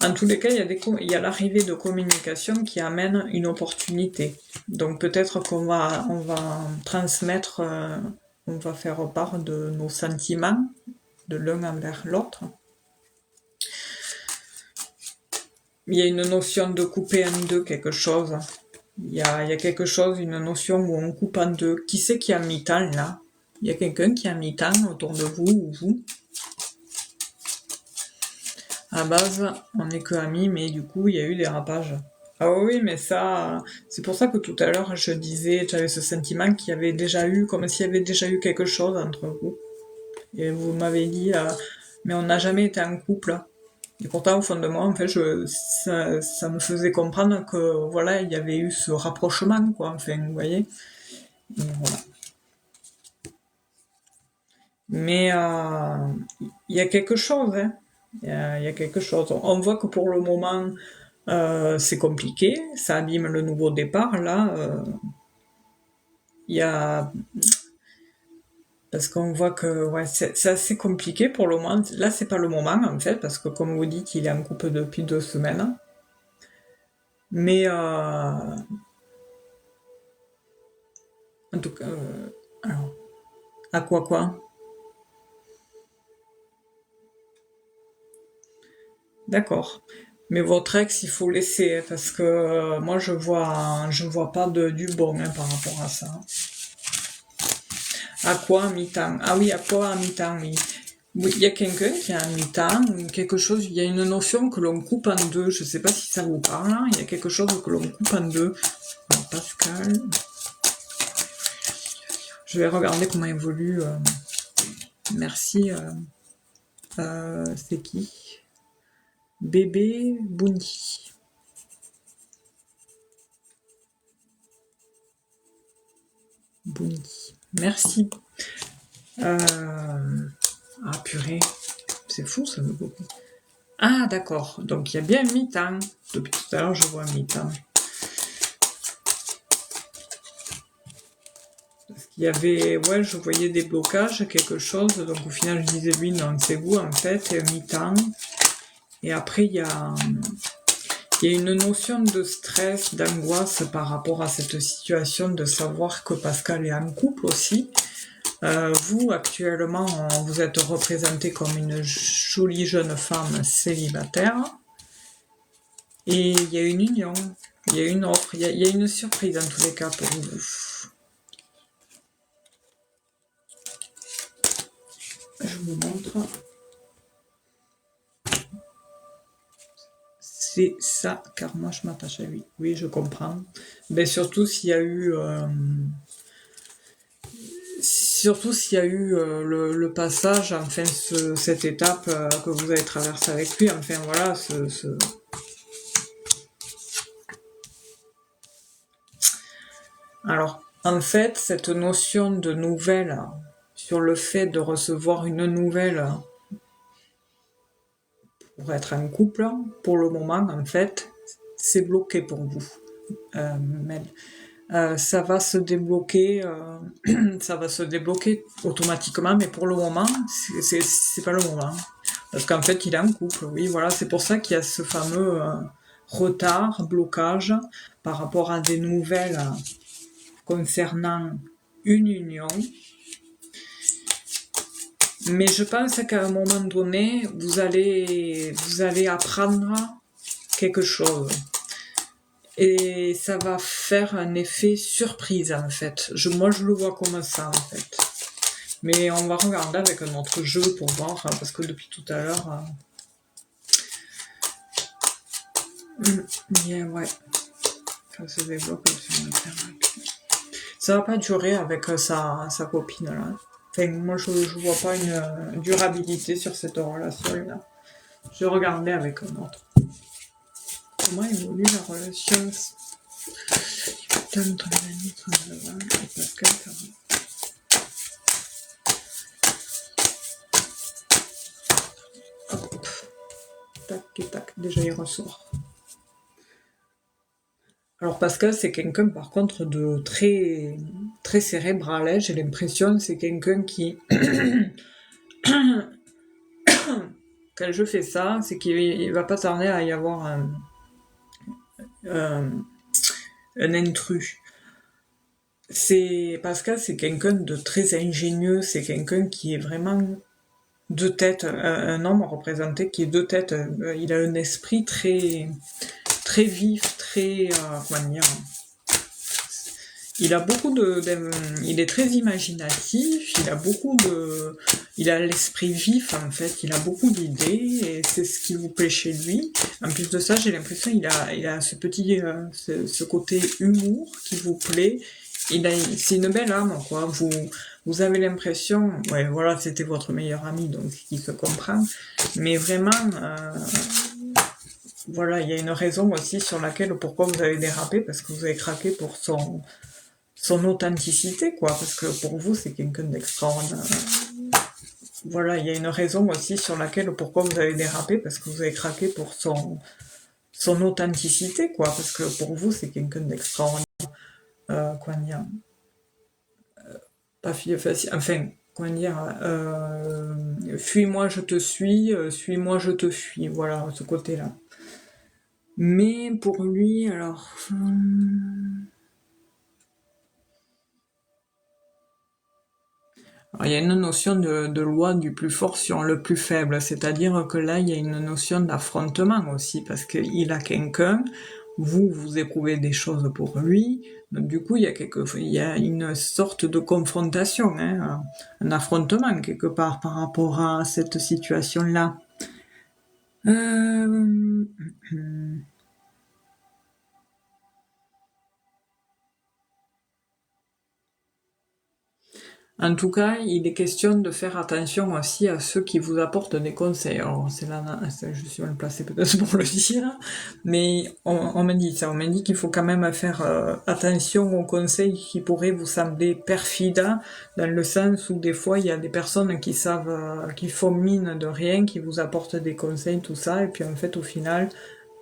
En tous les cas, il y a l'arrivée de communication qui amène une opportunité. Donc peut-être qu'on va transmettre, on va faire part de nos sentiments, de l'un envers l'autre. Il y a une notion de couper en deux quelque chose. Il y a quelque chose, une notion où on coupe en deux. Qui c'est qui a mi-temps là? Il y a quelqu'un qui a mi-temps autour de vous ou vous? À la base, on n'est que amis, mais du coup, il y a eu des rapages. Ah oui, mais ça, c'est pour ça que tout à l'heure, je disais, j'avais ce sentiment qu'il y avait déjà eu, comme s'il y avait déjà eu quelque chose entre vous. Et vous m'avez dit, mais on n'a jamais été en couple. Et pourtant, au fond de moi, en fait, ça me faisait comprendre que, voilà, il y avait eu ce rapprochement, quoi, enfin, vous voyez. Et voilà. Mais il y a quelque chose, hein. Il y a quelque chose. On voit que pour le moment, c'est compliqué, ça abîme le nouveau départ. Là, il y a... Parce qu'on voit que ouais, c'est assez compliqué pour le moment. Là, c'est pas le moment, en fait, parce que comme vous dites, il est en couple depuis 2 semaines. Mais en tout cas, alors, à quoi? D'accord. Mais votre ex, il faut laisser, hein, parce que moi, je vois pas du bon, hein, par rapport à ça. À quoi à mi-temps? Ah oui, à quoi à mi-temps, oui. Oui, il y a quelqu'un qui a un mi-temps, quelque chose, il y a une notion que l'on coupe en deux, je sais pas si ça vous parle, hein. Il y a quelque chose que l'on coupe en deux. Alors, Pascal... Je vais regarder comment évolue... Merci. C'est qui? Bébé Bundy. Bundy. Merci. Ah purée. C'est fou ça. Ah d'accord. Donc il y a bien un mi-temps. Depuis tout à l'heure je vois un mi-temps. Parce qu'il y avait... Ouais, je voyais des blocages, quelque chose. Donc au final je disais lui, non, c'est vous en fait. Et un mi-temps. Et après il y a Il y a une notion de stress, d'angoisse par rapport à cette situation de savoir que Pascal est en couple aussi. Vous, actuellement, vous êtes représentée comme une jolie jeune femme célibataire. Et il y a une union, il y a une offre, il y a une surprise en tous les cas pour vous. Je vous montre. C'est ça, car moi je m'attache à lui. Oui, je comprends. Mais surtout s'il y a eu... le passage, enfin cette étape que vous avez traversée avec lui, enfin voilà, Alors, en fait, cette notion de nouvelle, sur le fait de recevoir une nouvelle pour être en couple, pour le moment, en fait, c'est bloqué pour vous, Mel. Ça va se débloquer, ça va se débloquer automatiquement, mais pour le moment, c'est pas le moment. Parce qu'en fait, il est en couple, oui, voilà, c'est pour ça qu'il y a ce fameux retard, blocage, par rapport à des nouvelles concernant une union. Mais je pense qu'à un moment donné, vous allez apprendre quelque chose. Et ça va faire un effet surprise, en fait. Moi, je le vois comme ça, en fait. Mais on va regarder avec un autre jeu pour voir, parce que depuis tout à l'heure... ouais. Ça se développe sur le terrain. Ça va pas durer avec sa copine, là. Enfin, moi, je vois pas une durabilité sur cette relation-là. Je regardais avec un autre. Comment évolue la relation entre Mélanie et Pascal Caron? Hop. Tac et tac. Déjà, il ressort. Alors Pascal, c'est quelqu'un par contre de très très cérébral, hein, j'ai l'impression, c'est quelqu'un qui quand je fais ça, c'est qu'il va pas tarder à y avoir un intrus. Pascal, c'est quelqu'un de très ingénieux, c'est quelqu'un qui est vraiment deux têtes, un homme représenté qui est deux têtes. Il a un esprit très très vif, très comment dire. Il a il est très imaginatif, il a l'esprit vif en fait, il a beaucoup d'idées et c'est ce qui vous plaît chez lui. En plus de ça, j'ai l'impression il a ce petit, ce côté humour qui vous plaît. C'est une belle âme quoi. Vous avez l'impression, ouais voilà, c'était votre meilleur ami donc il se comprend, mais vraiment. Voilà, il y a une raison aussi sur laquelle, pourquoi vous avez dérapé, parce que vous avez craqué pour son authenticité, quoi, parce que pour vous, c'est quelqu'un d'extraordinaire. Voilà, il y a une raison aussi sur laquelle, pourquoi vous avez dérapé, parce que vous avez craqué pour son authenticité, quoi, parce que pour vous, c'est quelqu'un d'extraordinaire. Comment dire, pas facile, enfin, comment dire, fuis-moi, je te suis-moi, je te fuis, voilà, ce côté-là. Mais pour lui, alors... Alors, il y a une notion de loi du plus fort sur le plus faible, c'est-à-dire que là, il y a une notion d'affrontement aussi, parce qu'il a quelqu'un, vous éprouvez des choses pour lui, donc du coup, il y a une sorte de confrontation, hein, un affrontement quelque part par rapport à cette situation-là. En tout cas, il est question de faire attention aussi à ceux qui vous apportent des conseils. Alors, je suis mal placée peut-être pour le dire, mais on m'a dit ça. On m'a dit qu'il faut quand même faire attention aux conseils qui pourraient vous sembler perfides, dans le sens où des fois, il y a des personnes qui savent, qui font mine de rien, qui vous apportent des conseils, tout ça, et puis en fait, au final,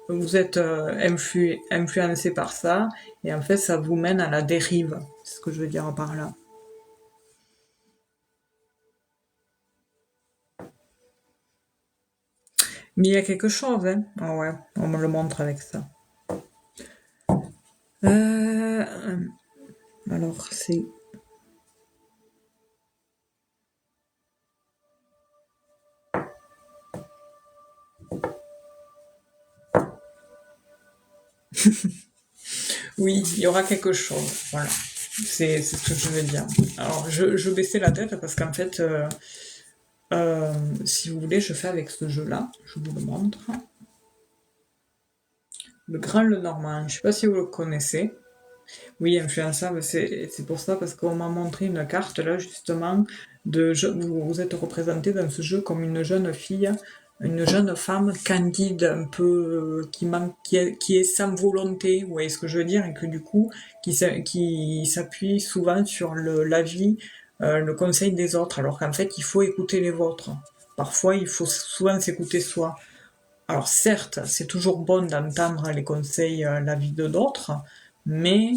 vous êtes influencé par ça, et en fait, ça vous mène à la dérive. C'est ce que je veux dire par là. Mais il y a quelque chose, hein. Ah ouais, on me le montre avec ça. Alors, c'est... Oui, il y aura quelque chose, voilà. C'est ce que je veux dire. Alors, je baissais la tête parce qu'en fait, si vous voulez, je fais avec ce jeu-là, je vous le montre. Le Grand Lenormand, je sais pas si vous le connaissez. Oui, influençable, c'est pour ça, parce qu'on m'a montré une carte là, justement, vous êtes représenté dans ce jeu comme une jeune fille, une jeune femme candide, un peu, qui est sans volonté, vous voyez ce que je veux dire, et que du coup, qui s'appuie souvent sur l'avis, le conseil des autres, alors qu'en fait, il faut écouter les vôtres. Parfois, il faut souvent s'écouter soi. Alors certes, c'est toujours bon d'entendre les conseils, l'avis de d'autres, mais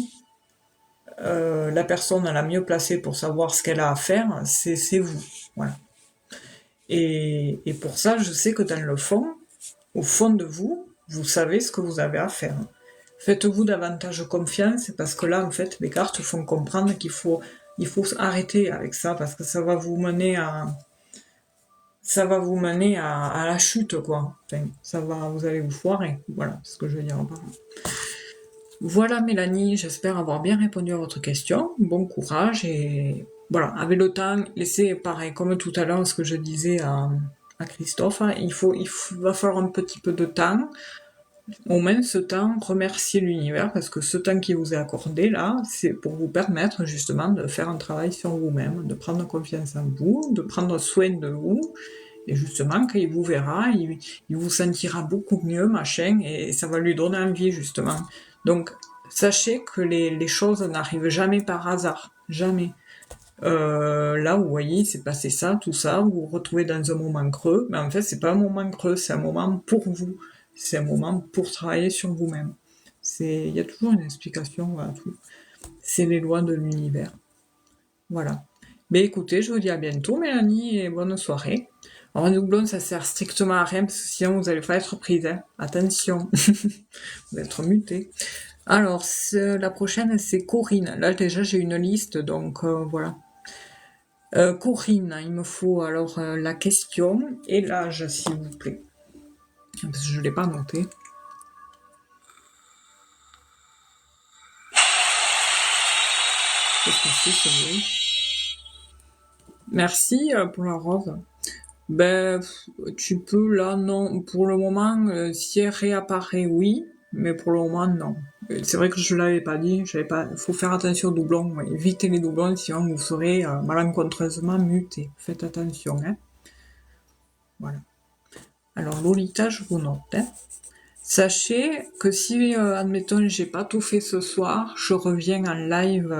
la personne la mieux placée pour savoir ce qu'elle a à faire, c'est vous. Voilà. Et pour ça, je sais que dans le fond, au fond de vous, vous savez ce que vous avez à faire. Faites-vous davantage confiance, parce que là, en fait, les cartes font comprendre il faut arrêter avec ça, parce que ça va vous mener à la chute, quoi. Enfin, vous allez vous foirer. Voilà ce que je veux dire par là. Voilà Mélanie, j'espère avoir bien répondu à votre question. Bon courage et voilà, avec le temps, laissez pareil, comme tout à l'heure, ce que je disais à Christophe, va falloir un petit peu de temps. Au moins ce temps, remercier l'univers parce que ce temps qui vous est accordé là, c'est pour vous permettre justement de faire un travail sur vous-même, de prendre confiance en vous, de prendre soin de vous. Et justement, quand il vous verra, il vous sentira beaucoup mieux, machin, et ça va lui donner envie, justement. Donc, sachez que les choses n'arrivent jamais par hasard. Jamais. Là, vous voyez, c'est passé ça, tout ça, vous vous retrouvez dans un moment creux, mais en fait, c'est pas un moment creux, c'est un moment pour vous. C'est un moment pour travailler sur vous-même. Il y a toujours une explication à tout. C'est les lois de l'univers. Voilà. Mais écoutez, je vous dis à bientôt, Mélanie, et bonne soirée. Alors, un doublon, ça sert strictement à rien, parce que sinon vous allez pas être prise, hein. Attention. Vous allez être muté. Alors, la prochaine, c'est Corinne. Là, déjà, j'ai une liste, donc voilà. Corinne, il me faut alors la question et l'âge, s'il vous plaît. Parce que je ne l'ai pas noté. Qu'est-ce que c'est, ce bruit? Merci pour la rose. Ben, tu peux, là, non. Pour le moment, si elle réapparaît, oui. Mais pour le moment, non. C'est vrai que je l'avais pas dit. Faut faire attention aux doublons. Ouais. Évitez les doublons, sinon vous serez malencontreusement muté. Faites attention, hein. Voilà. Alors, Lolita, je vous note, hein. Sachez que si, admettons, j'ai pas tout fait ce soir, je reviens en live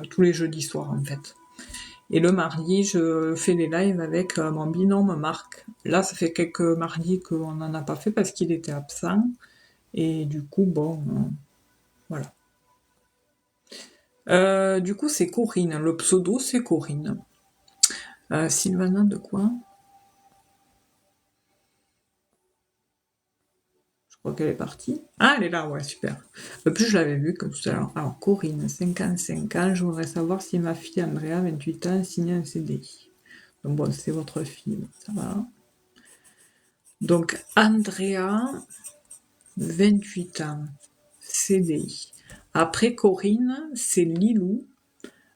tous les jeudis soirs, en fait. Et le mardi, je fais des lives avec mon binôme Marc. Là, ça fait quelques mardis qu'on n'en a pas fait parce qu'il était absent. Et du coup, bon, voilà. Du coup, c'est Corinne. Le pseudo, c'est Corinne. Sylvana, de quoi? Je crois qu'elle est partie. Ah, elle est là, ouais, super. Plus je l'avais vue que tout à l'heure. Alors, Corinne, 55 ans. Je voudrais savoir si ma fille Andrea, 28 ans, a signé un CDI. Donc bon, c'est votre fille, ça va. Donc, Andrea, 28 ans, CDI. Après Corinne, c'est Lilou.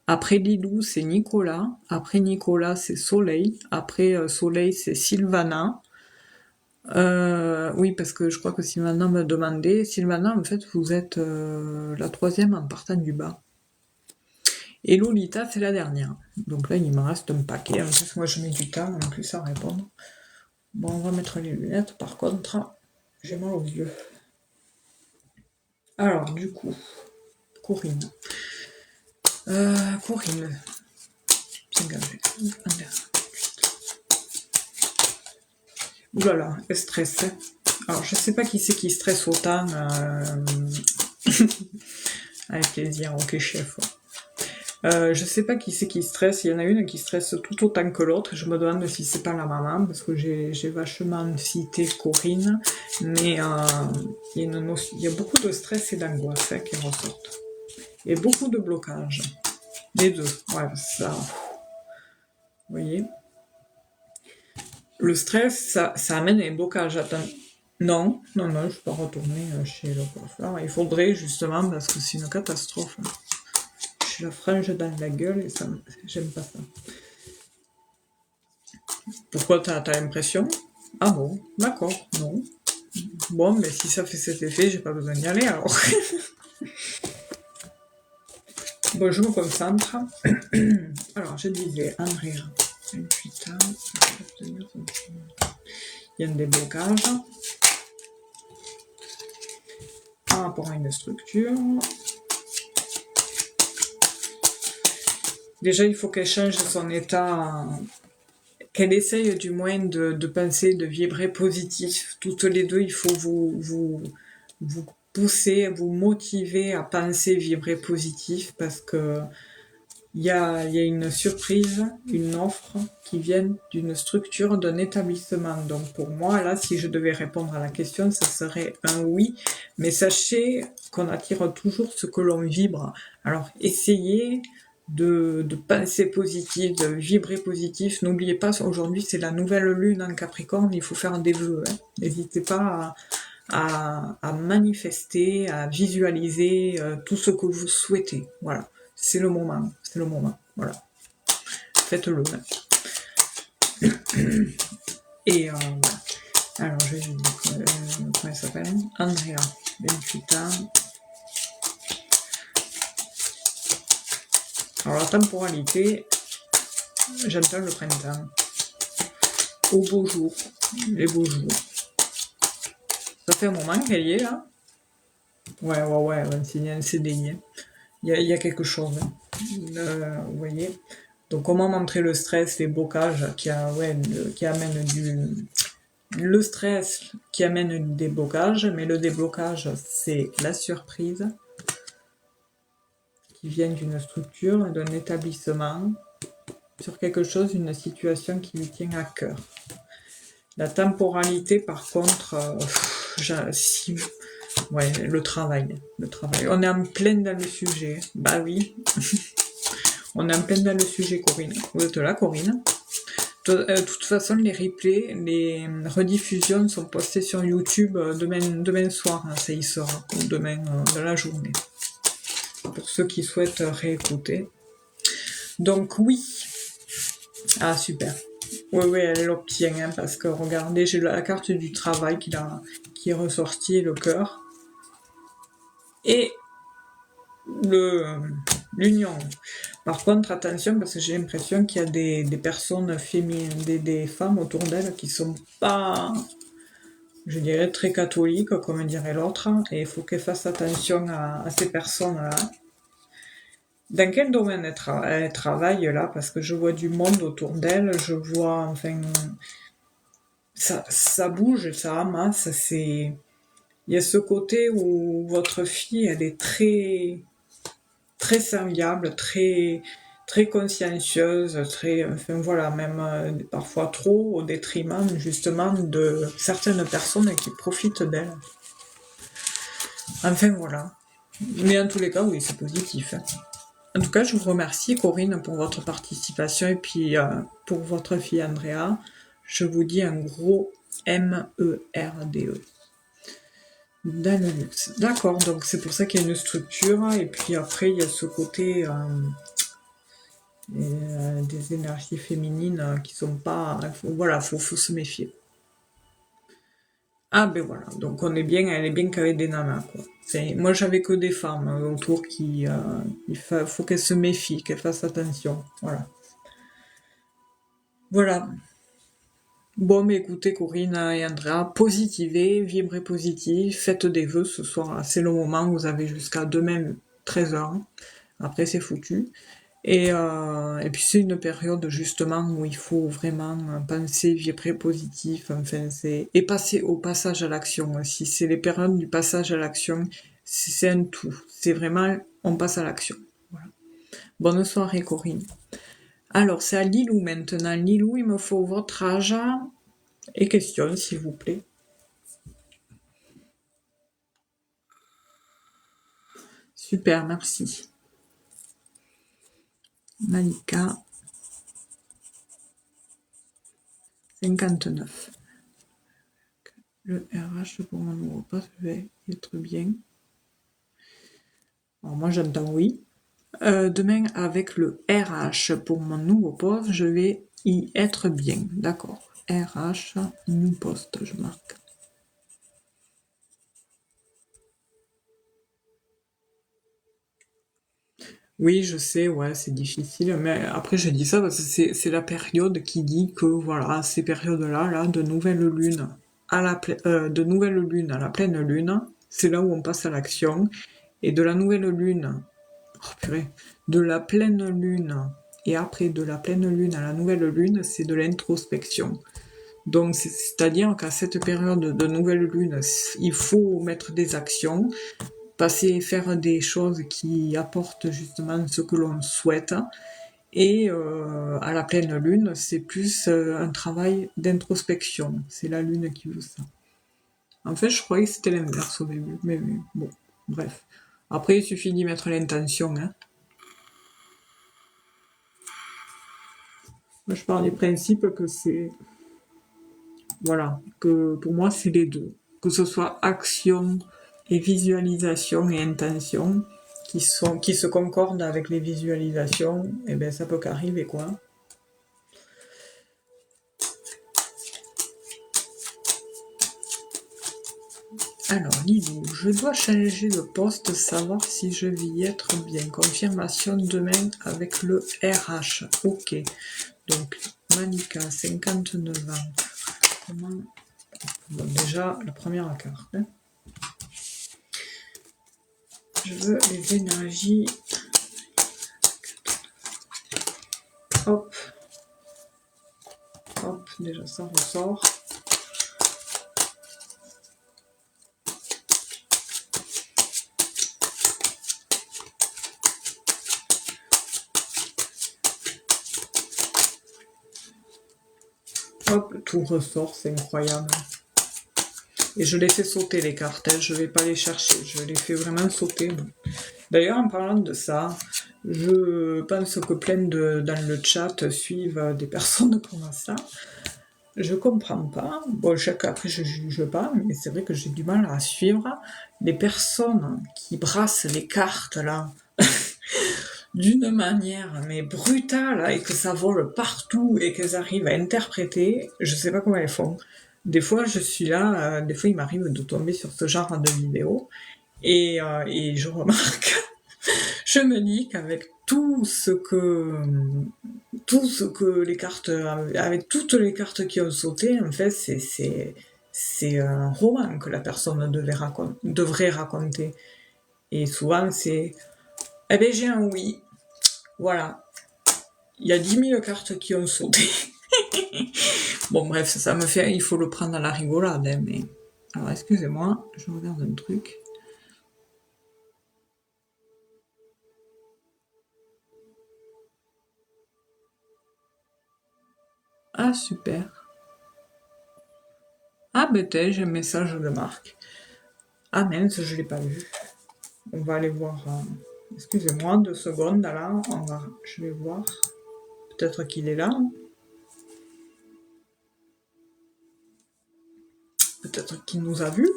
Après Lilou, c'est Nicolas. Après Nicolas, c'est Soleil. Après Soleil, c'est Sylvana. Oui, parce que je crois que Sylvana me demandait. Sylvana, en fait, vous êtes la troisième en partant du bas. Et Lolita, c'est la dernière. Donc là, il me reste un paquet. En plus, moi, je mets du temps en plus à répondre. Bon, on va mettre les lunettes. Par contre, j'ai mal aux yeux. Alors, du coup, Corinne. Corinne. Oulala, elle stresse. Alors, je sais pas qui c'est qui stresse autant. Avec plaisir, ok chef. Je sais pas qui c'est qui stresse. Il y en a une qui stresse tout autant que l'autre. Je me demande si c'est pas la maman, parce que j'ai vachement cité Corinne, mais il y a beaucoup de stress et d'angoisse qui ressortent. Et beaucoup de blocages. Les deux. Ouais, ça. Vous voyez. Le stress, ça amène à un blocage. Attends. Non, non, non, je peux pas retourner chez le coiffeur. Il faudrait justement, parce que c'est une catastrophe. J'ai la frange dans la gueule et ça, j'aime pas ça. Pourquoi t'as l'impression? Ah bon, d'accord, non. Bon, mais si ça fait cet effet, j'ai pas besoin d'y aller alors. Bon, je me concentre. Alors, je disais, Andrea, 28 ans, il y a un déblocage par rapport à une structure. Déjà, il faut qu'elle change son état, qu'elle essaye du moins de penser, de vibrer positif. Toutes les deux, il faut vous pousser, vous motiver à penser, vibrer positif, parce que il y a une surprise, une offre qui vient d'une structure, d'un établissement. Donc pour moi, là, si je devais répondre à la question, ça serait un oui. Mais sachez qu'on attire toujours ce que l'on vibre. Alors essayez de penser positif, de vibrer positif. N'oubliez pas, aujourd'hui, c'est la nouvelle lune en Capricorne, il faut faire des vœux. N'hésitez pas à manifester, à visualiser tout ce que vous souhaitez. Voilà. C'est le moment, voilà. Faites-le. Et voilà. Alors, je vais dire, comment elle s'appelle? Andrea, 28 ans. Alors, la temporalité, j'entends le printemps. Au beau jour, les beaux jours. Ça fait un moment qu'elle y est, là. Ouais, elle va me signer un CDI. Il y a quelque chose. Vous voyez. Donc, comment montrer le stress, les blocages qui amènent le stress qui amène du déblocage, mais le déblocage, c'est la surprise qui vient d'une structure, d'un établissement, sur quelque chose, une situation qui lui tient à cœur. La temporalité, par contre, le travail. On est en plein dans le sujet. Bah oui. On est en plein dans le sujet, Corinne. Vous êtes là, Corinne? De toute façon, les replays, les rediffusions sont postées sur YouTube demain soir, ça y sera, ou demain dans la journée, pour ceux qui souhaitent réécouter. Donc oui, ah super, oui, elle l'obtient, parce que regardez, j'ai la carte du travail qui est ressortie, le cœur, et l'union. Par contre, attention, parce que j'ai l'impression qu'il y a des personnes féminines, des femmes autour d'elles qui sont pas, je dirais, très catholiques, comme dirait l'autre, et il faut qu'elles fassent attention à ces personnes-là. Dans quel domaine elles travaillent là? Parce que je vois du monde autour d'elles, je vois, enfin, ça bouge, ça amasse, il y a ce côté où votre fille, elle est très, très serviable, très, très consciencieuse, enfin voilà, même parfois trop au détriment justement de certaines personnes qui profitent d'elle. Enfin voilà. Mais en tous les cas, oui, c'est positif. En tout cas, je vous remercie Corinne pour votre participation et puis pour votre fille Andrea. Je vous dis un gros MERDE. Dans le luxe. D'accord, donc c'est pour ça qu'il y a une structure, et puis après il y a ce côté des énergies féminines qui sont pas... Voilà, faut se méfier. Ah ben voilà, donc elle est bien qu'avec des nanas, quoi. Moi j'avais que des femmes autour qui... faut qu'elles se méfient, qu'elles fassent attention, voilà. Voilà. Bon, mais écoutez, Corinne et Andrea, positivez, vibrez positif, faites des vœux ce soir. C'est le moment, vous avez jusqu'à demain 13h. Après, c'est foutu. Et puis, c'est une période, justement, où il faut vraiment penser, vibrer positif, enfin, et passer au passage à l'action aussi. C'est les périodes du passage à l'action, c'est un tout. C'est vraiment, on passe à l'action. Voilà. Bonne soirée, Corinne. Alors, c'est à Lilou maintenant. Lilou, il me faut votre âge et questions, s'il vous plaît. Super, merci. Malika, 59. Le RH pour mon nouveau poste va être bien. Alors moi j'entends oui. Demain avec le RH pour mon nouveau poste, je vais y être bien. D'accord. RH, new poste, je marque. Oui, je sais, ouais, c'est difficile, mais après je dis ça parce que c'est la période qui dit que voilà, ces périodes-là, là, de nouvelle lune de nouvelle lune à la pleine lune, c'est là où on passe à l'action. Et de la nouvelle lune, oh purée, de la pleine lune et après de la pleine lune à la nouvelle lune, c'est de l'introspection. Donc c'est-à-dire qu'à cette période de nouvelle lune, il faut mettre des actions, faire des choses qui apportent justement ce que l'on souhaite. Et à la pleine lune, c'est plus un travail d'introspection. C'est la lune qui veut ça. En fait, je croyais que c'était l'inverse au début, mais bon, bref. Après, il suffit d'y mettre l'intention. Hein. Moi, je pars du principe que c'est... Voilà, que pour moi, c'est les deux. Que ce soit action et visualisation et intention qui se concordent avec les visualisations, et ben ça peut qu'arriver, quoi. Alors, Lilou, je dois changer de poste, savoir si je vais y être bien. Confirmation demain avec le RH. Ok. Donc, Malika, 59 ans. Comment... Bon, déjà, la première carte. Hein. Je veux les énergies. Hop. Hop, déjà ça ressort. Hop, tout ressort, c'est incroyable. Et je les fais sauter les cartes, hein. Je vais pas les chercher, je les fais vraiment sauter. D'ailleurs, en parlant de ça, je pense que plein dans le chat suivent des personnes comme ça. Je comprends pas. Bon, après, je juge pas, mais c'est vrai que j'ai du mal à suivre les personnes qui brassent les cartes là d'une manière mais brutale et que ça vole partout et qu'elles arrivent à interpréter. Je sais pas comment elles font. Des fois, je suis là, des fois, il m'arrive de tomber sur ce genre de vidéo et je remarque, je me dis qu'avec tout ce que les cartes, avec toutes les cartes qui ont sauté, en fait, c'est un roman que la personne devrait raconter. Et souvent, c'est, eh ben, j'ai un oui. Voilà. Il y a 10 000 cartes qui ont sauté. Bon, bref, ça me fait, il faut le prendre à la rigolade, hein, mais... Alors, excusez-moi, je regarde un truc. Ah, super. Ah, ben, j'ai un message de Marc. Ah, mince, je l'ai pas vu. On va aller voir... Excusez-moi, 2 secondes, là, je vais voir. Peut-être qu'il est là. Peut-être qu'il nous a vus.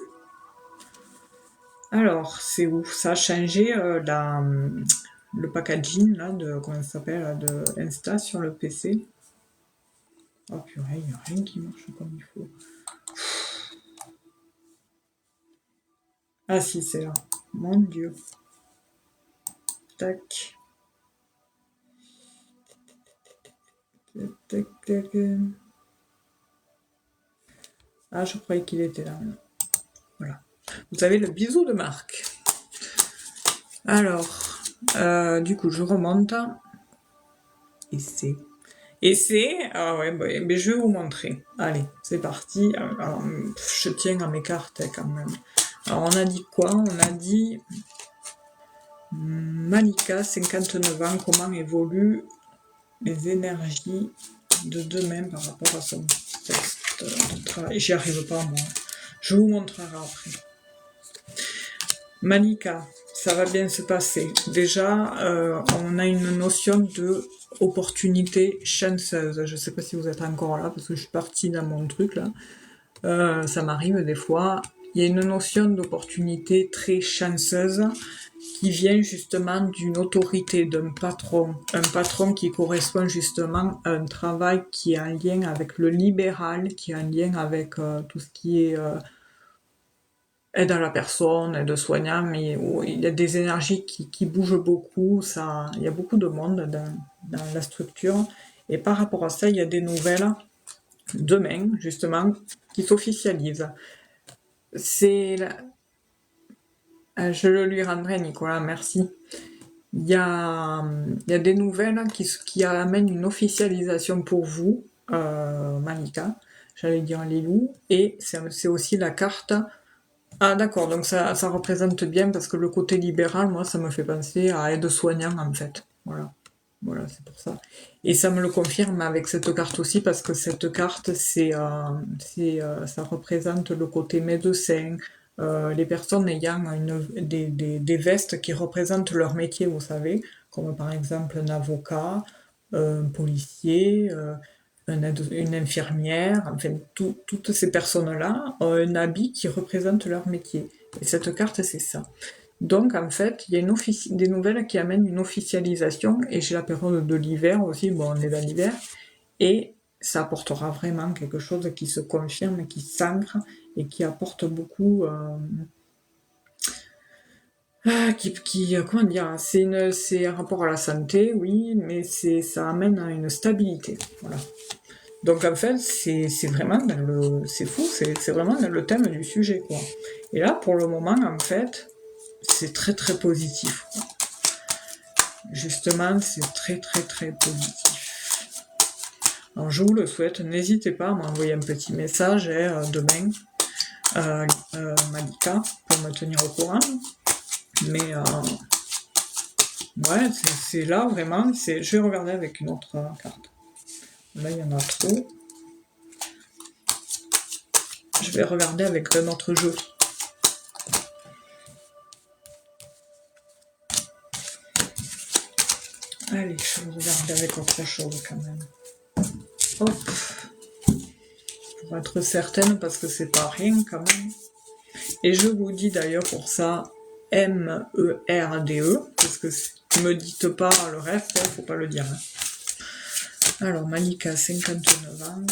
Alors, c'est où? Ça a changé le packaging, là, comment ça s'appelle, de Insta sur le PC. Oh purée, il n'y a rien qui marche comme il faut. Ah si, c'est là. Mon Dieu. Tac. Tac, tac. Ah, je croyais qu'il était là. Voilà. Vous avez le bisou de Marc. Alors, du coup, je remonte. Et c'est... Ah ouais, mais je vais vous montrer. Allez, c'est parti. Alors, je tiens à mes cartes quand même. Alors, on a dit quoi? On a dit... Malika, 59 ans, comment évoluent les énergies de demain par rapport à son texte de travail? J'y arrive pas, moi. Je vous montrerai après. Malika, ça va bien se passer. Déjà, on a une notion de opportunité chanceuse. Je sais pas si vous êtes encore là, parce que je suis partie dans mon truc, là. Ça m'arrive des fois. Il y a une notion d'opportunité très chanceuse qui vient justement d'une autorité, d'un patron. Un patron qui correspond justement à un travail qui est en lien avec le libéral, qui est en lien avec tout ce qui est aide à la personne, aide soignant, mais où il y a des énergies qui bougent beaucoup, ça, il y a beaucoup de monde dans la structure. Et par rapport à ça, il y a des nouvelles demain, justement, qui s'officialisent. Je le lui rendrai, Nicolas, merci. Il y a des nouvelles qui amènent une officialisation pour vous, Malika, j'allais dire les loups, et c'est aussi la carte. Ah d'accord, donc ça représente bien, parce que le côté libéral, moi, ça me fait penser à aide-soignant, en fait. Voilà, c'est pour ça. Et ça me le confirme avec cette carte aussi, parce que cette carte, ça représente le côté médecin, les personnes ayant des vestes qui représentent leur métier, vous savez, comme par exemple un avocat, un policier, une infirmière, enfin toutes ces personnes-là ont un habit qui représente leur métier. Et cette carte, c'est ça. Donc en fait, il y a des nouvelles qui amènent une officialisation, et j'ai la période de l'hiver aussi, bon on est dans l'hiver, et ça apportera vraiment quelque chose qui se confirme, qui s'ancre, et qui apporte beaucoup... comment dire, c'est un rapport à la santé, oui, mais ça amène à une stabilité, voilà. Donc en fait, c'est vraiment c'est fou, c'est vraiment dans le thème du sujet, quoi. Et là, pour le moment, en fait, c'est très très positif. Justement, c'est très très très positif. Alors je vous le souhaite, n'hésitez pas à m'envoyer un petit message demain, Malika, pour me tenir au courant. Mais ouais, c'est là vraiment, je vais regarder avec une autre carte. Là, il y en a trop. Je vais regarder avec un autre jeu. Allez, je vais regarder avec autre chose quand même. Hop. Pour être certaine, parce que c'est pas rien quand même. Et je vous dis d'ailleurs pour ça M-E-R-D-E, parce que me dites pas le reste, faut pas le dire. Alors, Malika, 59 ans.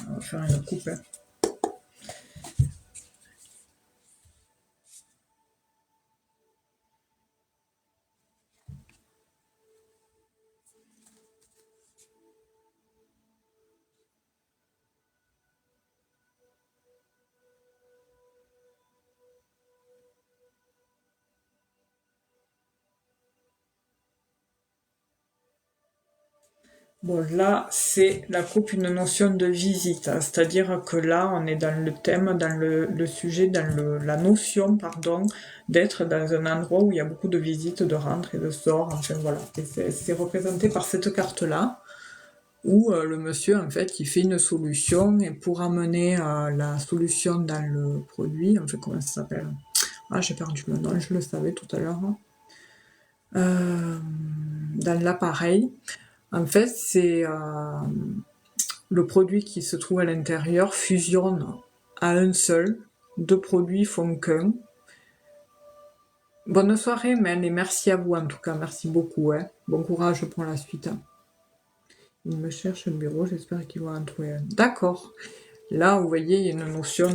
On va faire une coupe. Bon, là, c'est la coupe, une notion de visite, hein. C'est-à-dire que là, on est dans le thème, dans le sujet, la notion, pardon, d'être dans un endroit où il y a beaucoup de visites, de rentrées, de sorts, enfin voilà. Et c'est représenté par cette carte-là, où le monsieur, en fait, il fait une solution, et pour amener la solution dans le produit, enfin, comment ça s'appelle? Ah, j'ai perdu le nom, je le savais tout à l'heure. Dans l'appareil, en fait, c'est le produit qui se trouve à l'intérieur fusionne à un seul. Deux produits font qu'un. Bonne soirée, Mel, et merci à vous en tout cas. Merci beaucoup. Hein. Bon courage pour la suite. Il me cherche un bureau, j'espère qu'il va en trouver un. D'accord. Là, vous voyez, il y a une notion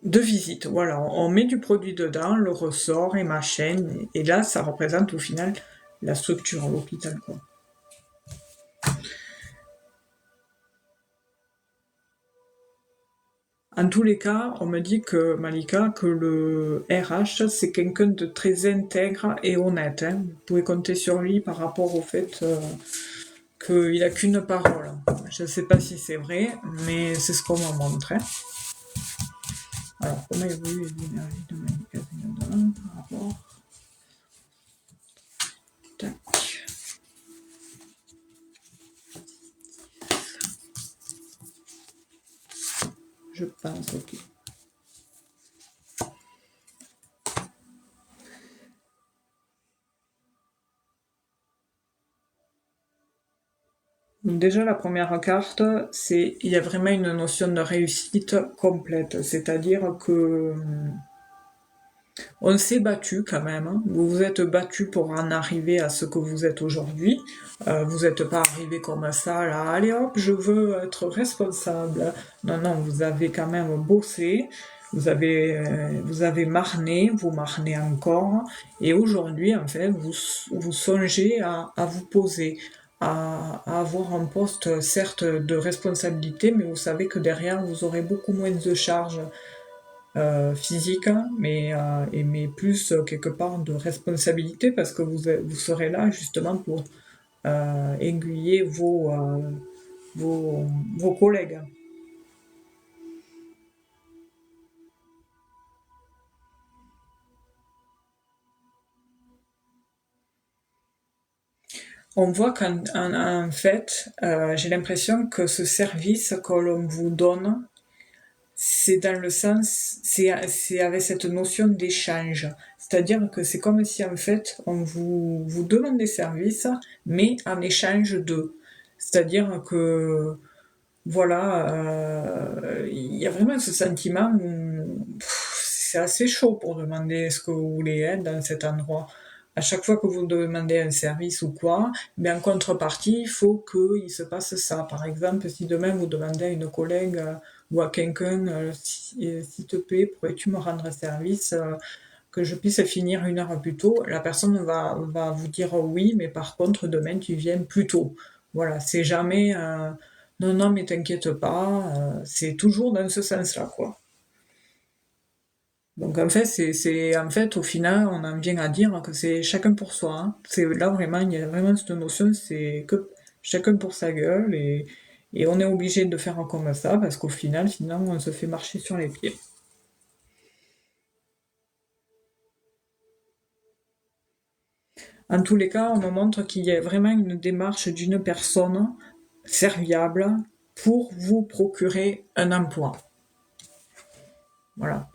de visite. Voilà, on met du produit dedans, le ressort et machin. Et là, ça représente au final la structure, l'hôpital, quoi. En tous les cas, on me dit que, Malika, que le RH, c'est quelqu'un de très intègre et honnête. Hein. Vous pouvez compter sur lui par rapport au fait qu'il n'a qu'une parole. Je ne sais pas si c'est vrai, mais c'est ce qu'on me montre. Hein. Alors, comment évolue l'énergie de Malika Zinedine par rapport... Tac. Je pense, ok. Déjà, la première carte, il y a vraiment une notion de réussite complète. C'est-à-dire que on s'est battu quand même. Hein. Vous vous êtes battu pour en arriver à ce que vous êtes aujourd'hui. Vous n'êtes pas arrivé comme ça, là, allez hop, je veux être responsable. Non, non, vous avez quand même bossé. Vous avez marné, vous marnez encore. Et aujourd'hui, en fait, vous songez à vous poser, à avoir un poste, certes, de responsabilité, mais vous savez que derrière, vous aurez beaucoup moins de charges physique, mais plus quelque part de responsabilité parce que vous serez là justement pour aiguiller vos collègues. On voit qu'en fait, j'ai l'impression que ce service que l'on vous donne, c'est dans le sens, c'est avec cette notion d'échange. C'est-à-dire que c'est comme si en fait on vous demande des services, mais en échange d'eux. C'est-à-dire que voilà, il y a vraiment ce sentiment où c'est assez chaud pour demander ce que vous voulez hein, dans cet endroit. À chaque fois que vous demandez un service ou quoi, mais en contrepartie, il faut qu'il se passe ça. Par exemple, si demain vous demandez à une collègue ou à quelqu'un, s'il te plaît, pourrais-tu me rendre un service que je puisse finir 1 heure plus tôt, la personne va vous dire oui, mais par contre, demain, tu viens plus tôt. Voilà, c'est jamais non, non, mais t'inquiète pas, c'est toujours dans ce sens-là, quoi. Donc en fait, en fait, au final, on en vient à dire que c'est chacun pour soi. Hein. C'est là vraiment, il y a vraiment cette notion, c'est que chacun pour sa gueule et on est obligé de faire comme ça parce qu'au final, sinon, on se fait marcher sur les pieds. En tous les cas, on me montre qu'il y a vraiment une démarche d'une personne serviable pour vous procurer un emploi. Voilà.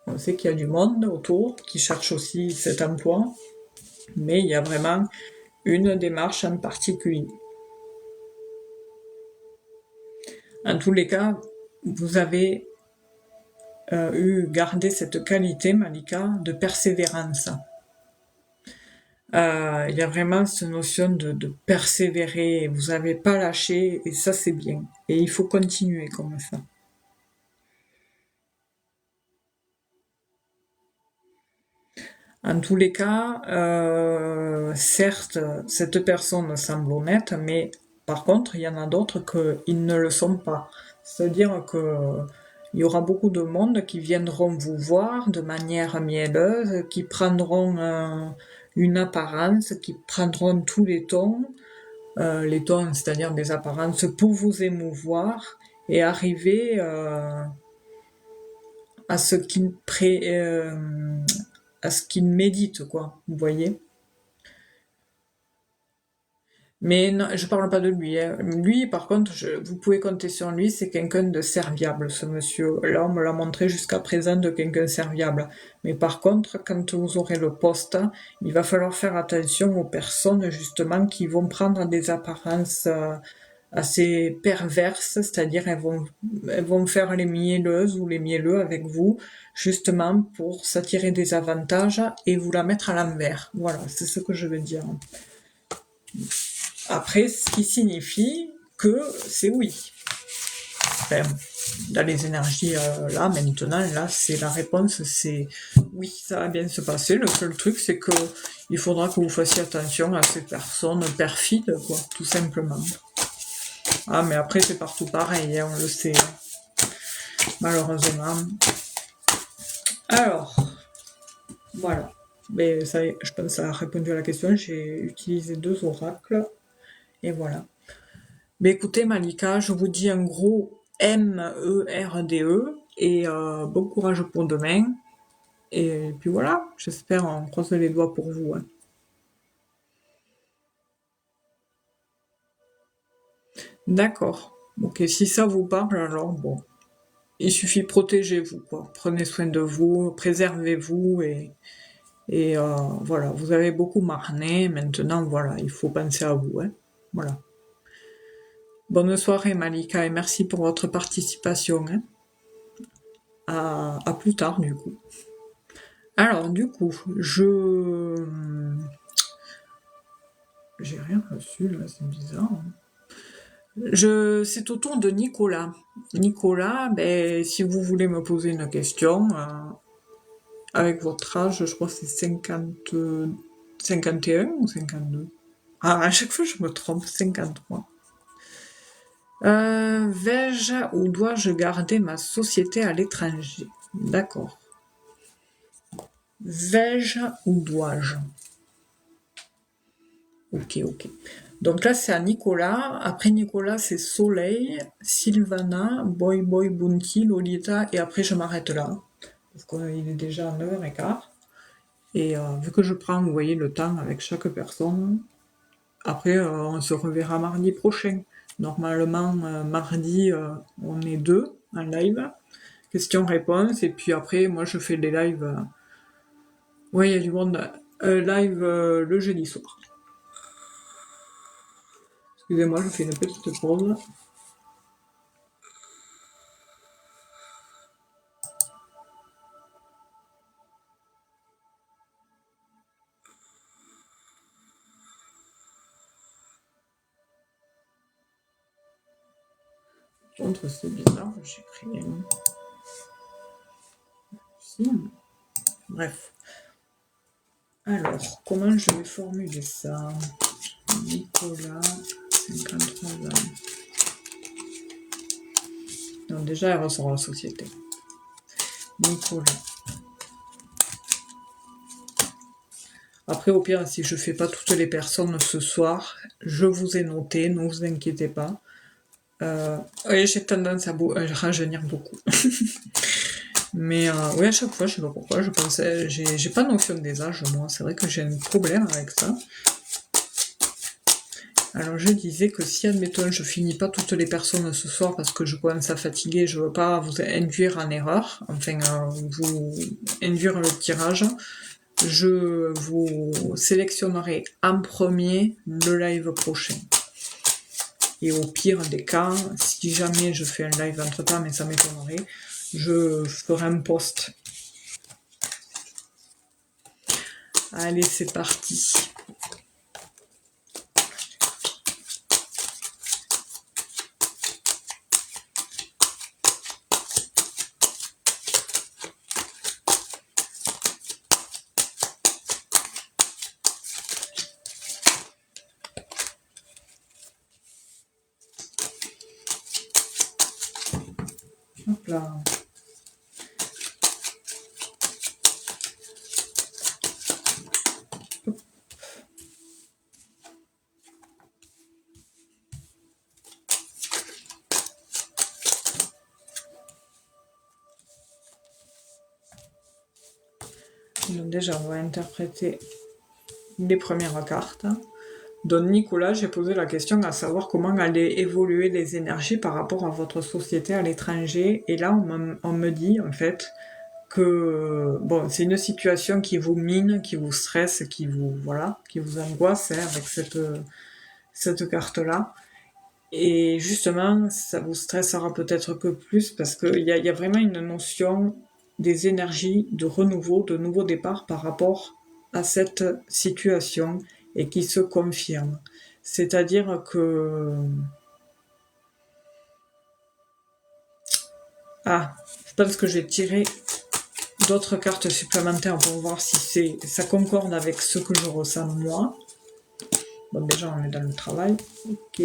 On sait qu'il y a du monde autour qui cherche aussi cet emploi, mais il y a vraiment une démarche en particulier. En tous les cas, vous avez gardé cette qualité, Malika, de persévérance. Il y a vraiment cette notion de persévérer, vous n'avez pas lâché, et ça c'est bien. Et il faut continuer comme ça. En tous les cas, certes, cette personne semble honnête, mais par contre, il y en a d'autres qui ne le sont pas. C'est-à-dire que il y aura beaucoup de monde qui viendront vous voir de manière mielleuse, qui prendront une apparence, qui prendront tous les tons, c'est-à-dire des apparences pour vous émouvoir et arriver à ce qu'ils à ce qu'il médite, quoi, vous voyez. Mais non, je parle pas de lui. Hein. Lui, par contre, vous pouvez compter sur lui, c'est quelqu'un de serviable, ce monsieur. Là, on me l'a montré jusqu'à présent de quelqu'un serviable. Mais par contre, quand vous aurez le poste, il va falloir faire attention aux personnes, justement, qui vont prendre des apparences assez perverses, c'est-à-dire elles vont faire les mielleuses ou les mielleux avec vous, justement pour s'attirer des avantages et vous la mettre à l'envers. Voilà, c'est ce que je veux dire. Après, ce qui signifie que c'est oui. Enfin, dans les énergies là, maintenant, là, c'est la réponse, c'est oui, ça va bien se passer. Le seul truc, c'est que il faudra que vous fassiez attention à ces personnes perfides, quoi, tout simplement. Ah, mais après, c'est partout pareil, hein, on le sait. malheureusement. Alors, voilà. Mais ça y est, je pense que ça a répondu à la question. J'ai utilisé 2 oracles. Et voilà. Mais écoutez, Malika, je vous dis un gros MERDE et bon courage pour demain. Et puis voilà, j'espère, on croise les doigts pour vous, hein. D'accord. Ok, si ça vous parle, alors bon. Il suffit protégez-vous, quoi. Prenez soin de vous, préservez-vous et voilà. Vous avez beaucoup marné, maintenant, voilà, il faut penser à vous, hein. Voilà. Bonne soirée, Malika, et merci pour votre participation, hein. À plus tard, du coup. Alors, du coup, j'ai rien reçu, là, c'est bizarre, hein. C'est au tour de Nicolas. Nicolas, ben, si vous voulez me poser une question, avec votre âge, je crois que c'est 51 ou 52. Ah, à chaque fois je me trompe, 53. Vais-je ou dois-je garder ma société à l'étranger? D'accord. Vais-je ou dois-je? Ok, ok. Donc là, c'est à Nicolas. Après Nicolas, c'est Soleil, Sylvana, Boy Boy Bounty, Lolita. Et après, je m'arrête là. Parce qu'il est déjà 9h15. Et vu que je prends, vous voyez, le temps avec chaque personne, après, on se reverra mardi prochain. Normalement, mardi, on est 2 en live. Questions-réponses. Et puis après, moi, je fais des lives. Ouais, il y a du monde. Live le jeudi soir. Excusez-moi, je fais une petite pause. Contre, c'est bizarre, j'ai pris un... Si. Bref. Alors, comment je vais formuler ça? Nicolas, 53 ans. Donc déjà, elle ressort la société. Nicolas. Après, au pire, si je fais pas toutes les personnes ce soir, je vous ai noté, ne vous inquiétez pas. Oui, j'ai tendance à rajeunir beaucoup. Mais oui, à chaque fois, je sais pas pourquoi, je pensais, j'ai pas notion des âges, moi. C'est vrai que j'ai un problème avec ça. Alors je disais que si, admettons, je finis pas toutes les personnes ce soir parce que je commence à fatiguer, je veux pas vous induire en erreur, enfin vous induire le tirage, je vous sélectionnerai en premier le live prochain. Et au pire des cas, si jamais je fais un live entre-temps, mais ça m'étonnerait, je ferai un post. Allez, c'est parti. Hop là. Donc déjà, on va interpréter les premières cartes. Donc Nicolas, j'ai posé la question à savoir comment allaient évoluer les énergies par rapport à votre société à l'étranger. Et là, on me dit en fait que bon, c'est une situation qui vous mine, qui vous stresse, qui vous angoisse, hein, avec cette carte-là. Et justement, ça vous stressera peut-être que plus parce qu'il y a vraiment une notion des énergies de renouveau, de nouveau départ par rapport à cette situation et qui se confirme. C'est-à-dire que... Ah, je pense que j'ai tiré d'autres cartes supplémentaires pour voir si ça concorde avec ce que je ressens moi. Bon, déjà, on est dans le travail. Ok.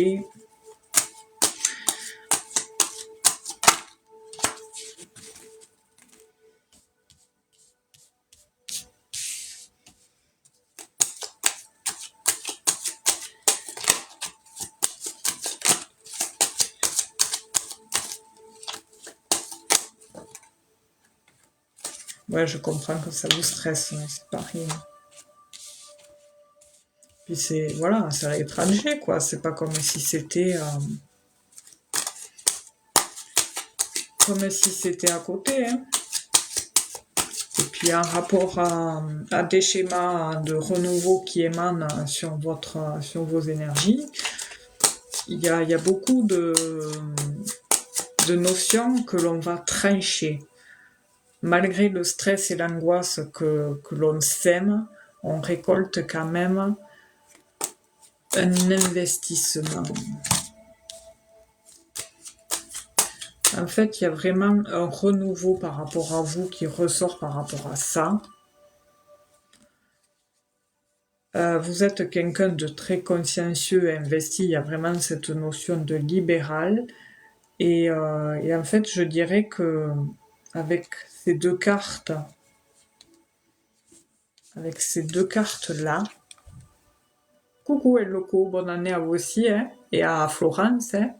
Ouais, je comprends que ça vous stresse, mais c'est pas rien. Puis voilà, c'est à l'étranger, quoi. C'est pas comme si c'était à côté, hein. Et puis en rapport à des schémas de renouveau qui émanent sur vos énergies, il y a beaucoup de notions que l'on va trancher. Malgré le stress et l'angoisse que l'on sème, on récolte quand même un investissement. En fait, il y a vraiment un renouveau par rapport à vous qui ressort par rapport à ça. Vous êtes quelqu'un de très consciencieux et investi, il y a vraiment cette notion de libéral. Et en fait, je dirais que avec ces deux cartes-là, coucou El Loco, bonne année à vous aussi, hein, et à Florence, hein.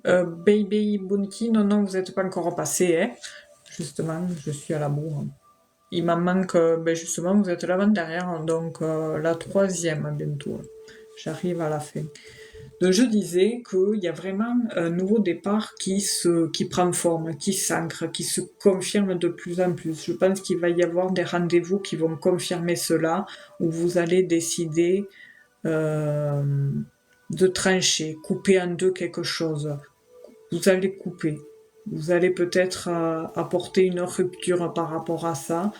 Baby Bounty, non, vous n'êtes pas encore passé, hein. Justement, je suis à la bourre. Il m'en manque, justement, vous êtes l'avant-derrière, donc la troisième bientôt. J'arrive à la fin. Donc je disais qu'il y a vraiment un nouveau départ qui prend forme, qui s'ancre, qui se confirme de plus en plus. Je pense qu'il va y avoir des rendez-vous qui vont confirmer cela, où vous allez décider de trancher, couper en deux quelque chose. Vous allez couper. Vous allez peut-être apporter une rupture par rapport à ça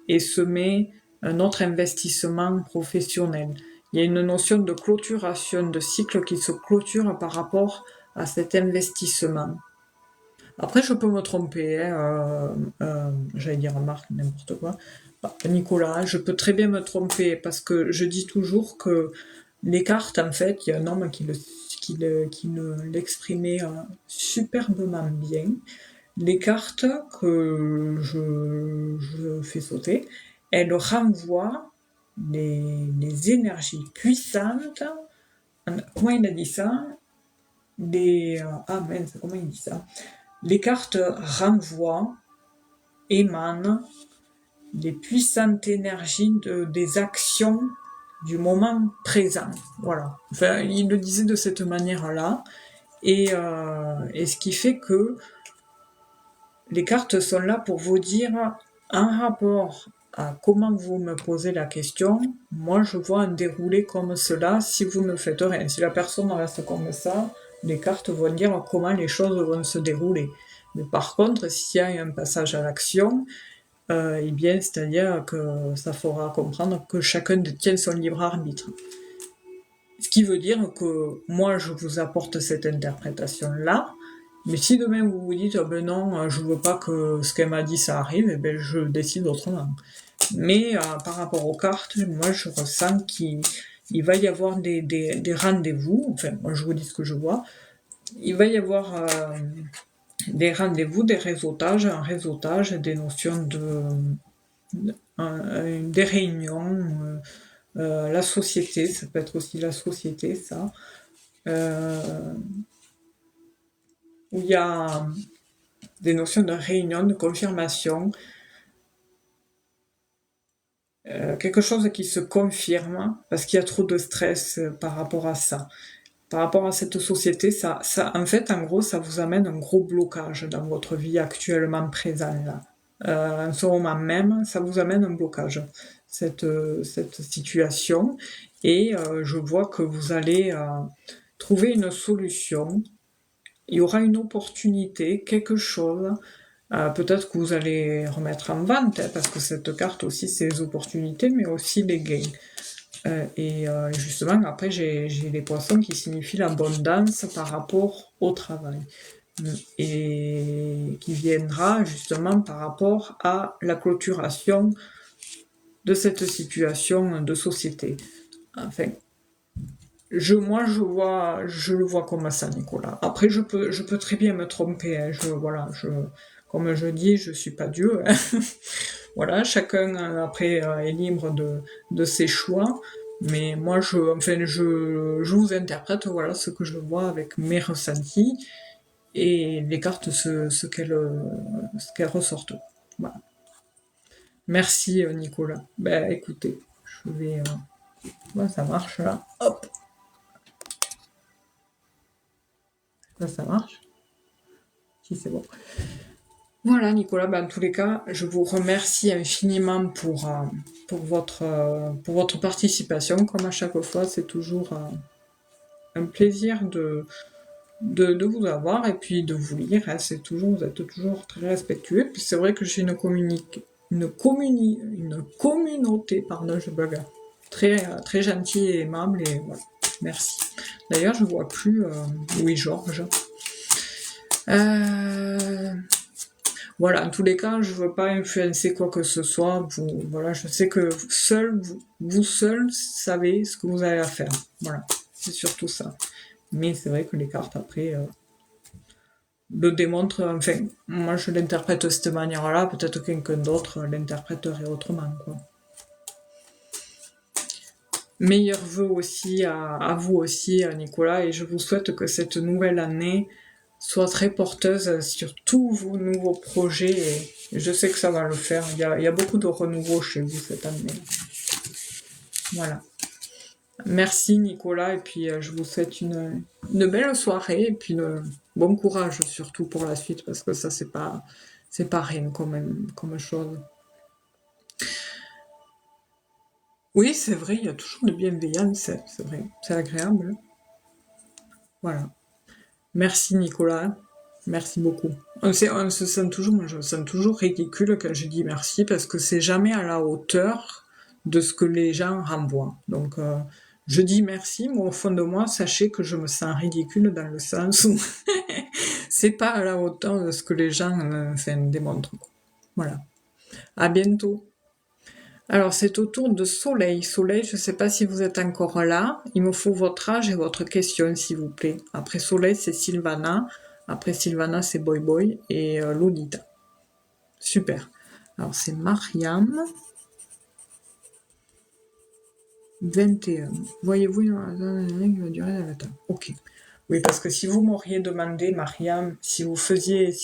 et semer un autre investissement professionnel. Il y a une notion de clôturation, de cycle qui se clôture par rapport à cet investissement. Après, je peux me tromper, hein, j'allais dire Marc, n'importe quoi. Nicolas, je peux très bien me tromper parce que je dis toujours que les cartes, en fait, il y a un homme qui l'exprimait superbement bien. Les cartes que je fais sauter, elles renvoient les énergies puissantes. Comment il a dit ça? Comment il dit ça? Les cartes renvoient, émanent des puissantes énergies des actions du moment présent. Voilà. Enfin, il le disait de cette manière-là. Et ce qui fait que les cartes sont là pour vous dire, en rapport à comment vous me posez la question, moi je vois un déroulé comme cela si vous ne faites rien. Si la personne reste comme ça, les cartes vont dire comment les choses vont se dérouler. Mais par contre, s'il y a un passage à l'action, eh bien, c'est-à-dire que ça fera comprendre que chacun détient son libre arbitre. Ce qui veut dire que moi, je vous apporte cette interprétation-là, mais si demain vous vous dites, oh ben non, je veux pas que ce qu'elle m'a dit ça arrive, eh ben je décide autrement. Mais par rapport aux cartes, moi je ressens qu'il va y avoir des rendez-vous, enfin moi je vous dis ce que je vois, il va y avoir des rendez-vous, des réseautages, un réseautage, des notions des réunions, la société, ça peut être aussi la société, ça. Où il y a des notions de réunion, de confirmation, quelque chose qui se confirme parce qu'il y a trop de stress par rapport à ça. Par rapport à cette société, ça, en fait, en gros, ça vous amène un gros blocage dans votre vie actuellement présente, là. En ce moment même, ça vous amène un blocage, cette situation. Et je vois que vous allez trouver une solution. Il y aura une opportunité, quelque chose. Peut-être que vous allez remettre en vente, hein, parce que cette carte aussi, c'est les opportunités, mais aussi les gains. Et justement, après, j'ai les poissons qui signifient l'abondance par rapport au travail. Et qui viendra justement par rapport à la clôturation de cette situation de société. Enfin, je le vois comme ça, Nicolas. Après, je peux très bien me tromper. Hein. Comme je dis, je suis pas Dieu. Hein. Voilà, chacun après est libre de ses choix. Mais moi, je vous interprète, voilà, ce que je vois avec mes ressentis. et les cartes ce qu'elles ressortent. Voilà. Merci Nicolas. Ben écoutez, je vais... ouais, ça marche là. Hop. Là ça marche. Si c'est bon. Voilà Nicolas, ben, en tous les cas, je vous remercie infiniment pour votre participation. Comme à chaque fois, c'est toujours un plaisir de vous avoir et puis de vous lire. Hein, vous êtes toujours très respectueux. Puis c'est vrai que j'ai une communauté, pardon, je bug, très gentille et aimable et voilà. Merci. D'ailleurs, je vois plus oui Georges. Voilà, en tous les cas, je veux pas influencer quoi que ce soit. Voilà, je sais que vous seul savez ce que vous avez à faire. Voilà, c'est surtout ça. Mais c'est vrai que les cartes après le démontrent. Enfin, moi je l'interprète de cette manière-là. Peut-être que quelqu'un d'autre l'interpréterait autrement, quoi. Meilleurs vœux aussi à vous aussi, à Nicolas, et je vous souhaite que cette nouvelle année soit très porteuse sur tous vos nouveaux projets, et je sais que ça va le faire. Il y a beaucoup de renouveau chez vous cette année. Voilà. Merci Nicolas, et puis je vous souhaite une belle soirée, et puis bon courage surtout pour la suite, parce que ça c'est pas rien comme chose. Oui, c'est vrai, il y a toujours de bienveillance, c'est vrai, c'est agréable. Voilà. Merci Nicolas, merci beaucoup. On se sent toujours, moi je me sens toujours ridicule quand je dis merci parce que c'est jamais à la hauteur de ce que les gens renvoient. Donc je dis merci, mais au fond de moi, sachez que je me sens ridicule dans le sens où c'est pas à la hauteur de ce que les gens démontrent. Voilà. À bientôt. Alors c'est au tour de Soleil. Soleil, je ne sais pas si vous êtes encore là. Il me faut votre âge et votre question, s'il vous plaît. Après Soleil, c'est Sylvana. Après Sylvana, c'est Boy Boy et Lolita. Super. Alors c'est Mariam. 21. Voyez-vous une qui va durer dans le temps. Ok. Oui, parce que si vous m'auriez demandé, Mariam, si vous faisiez,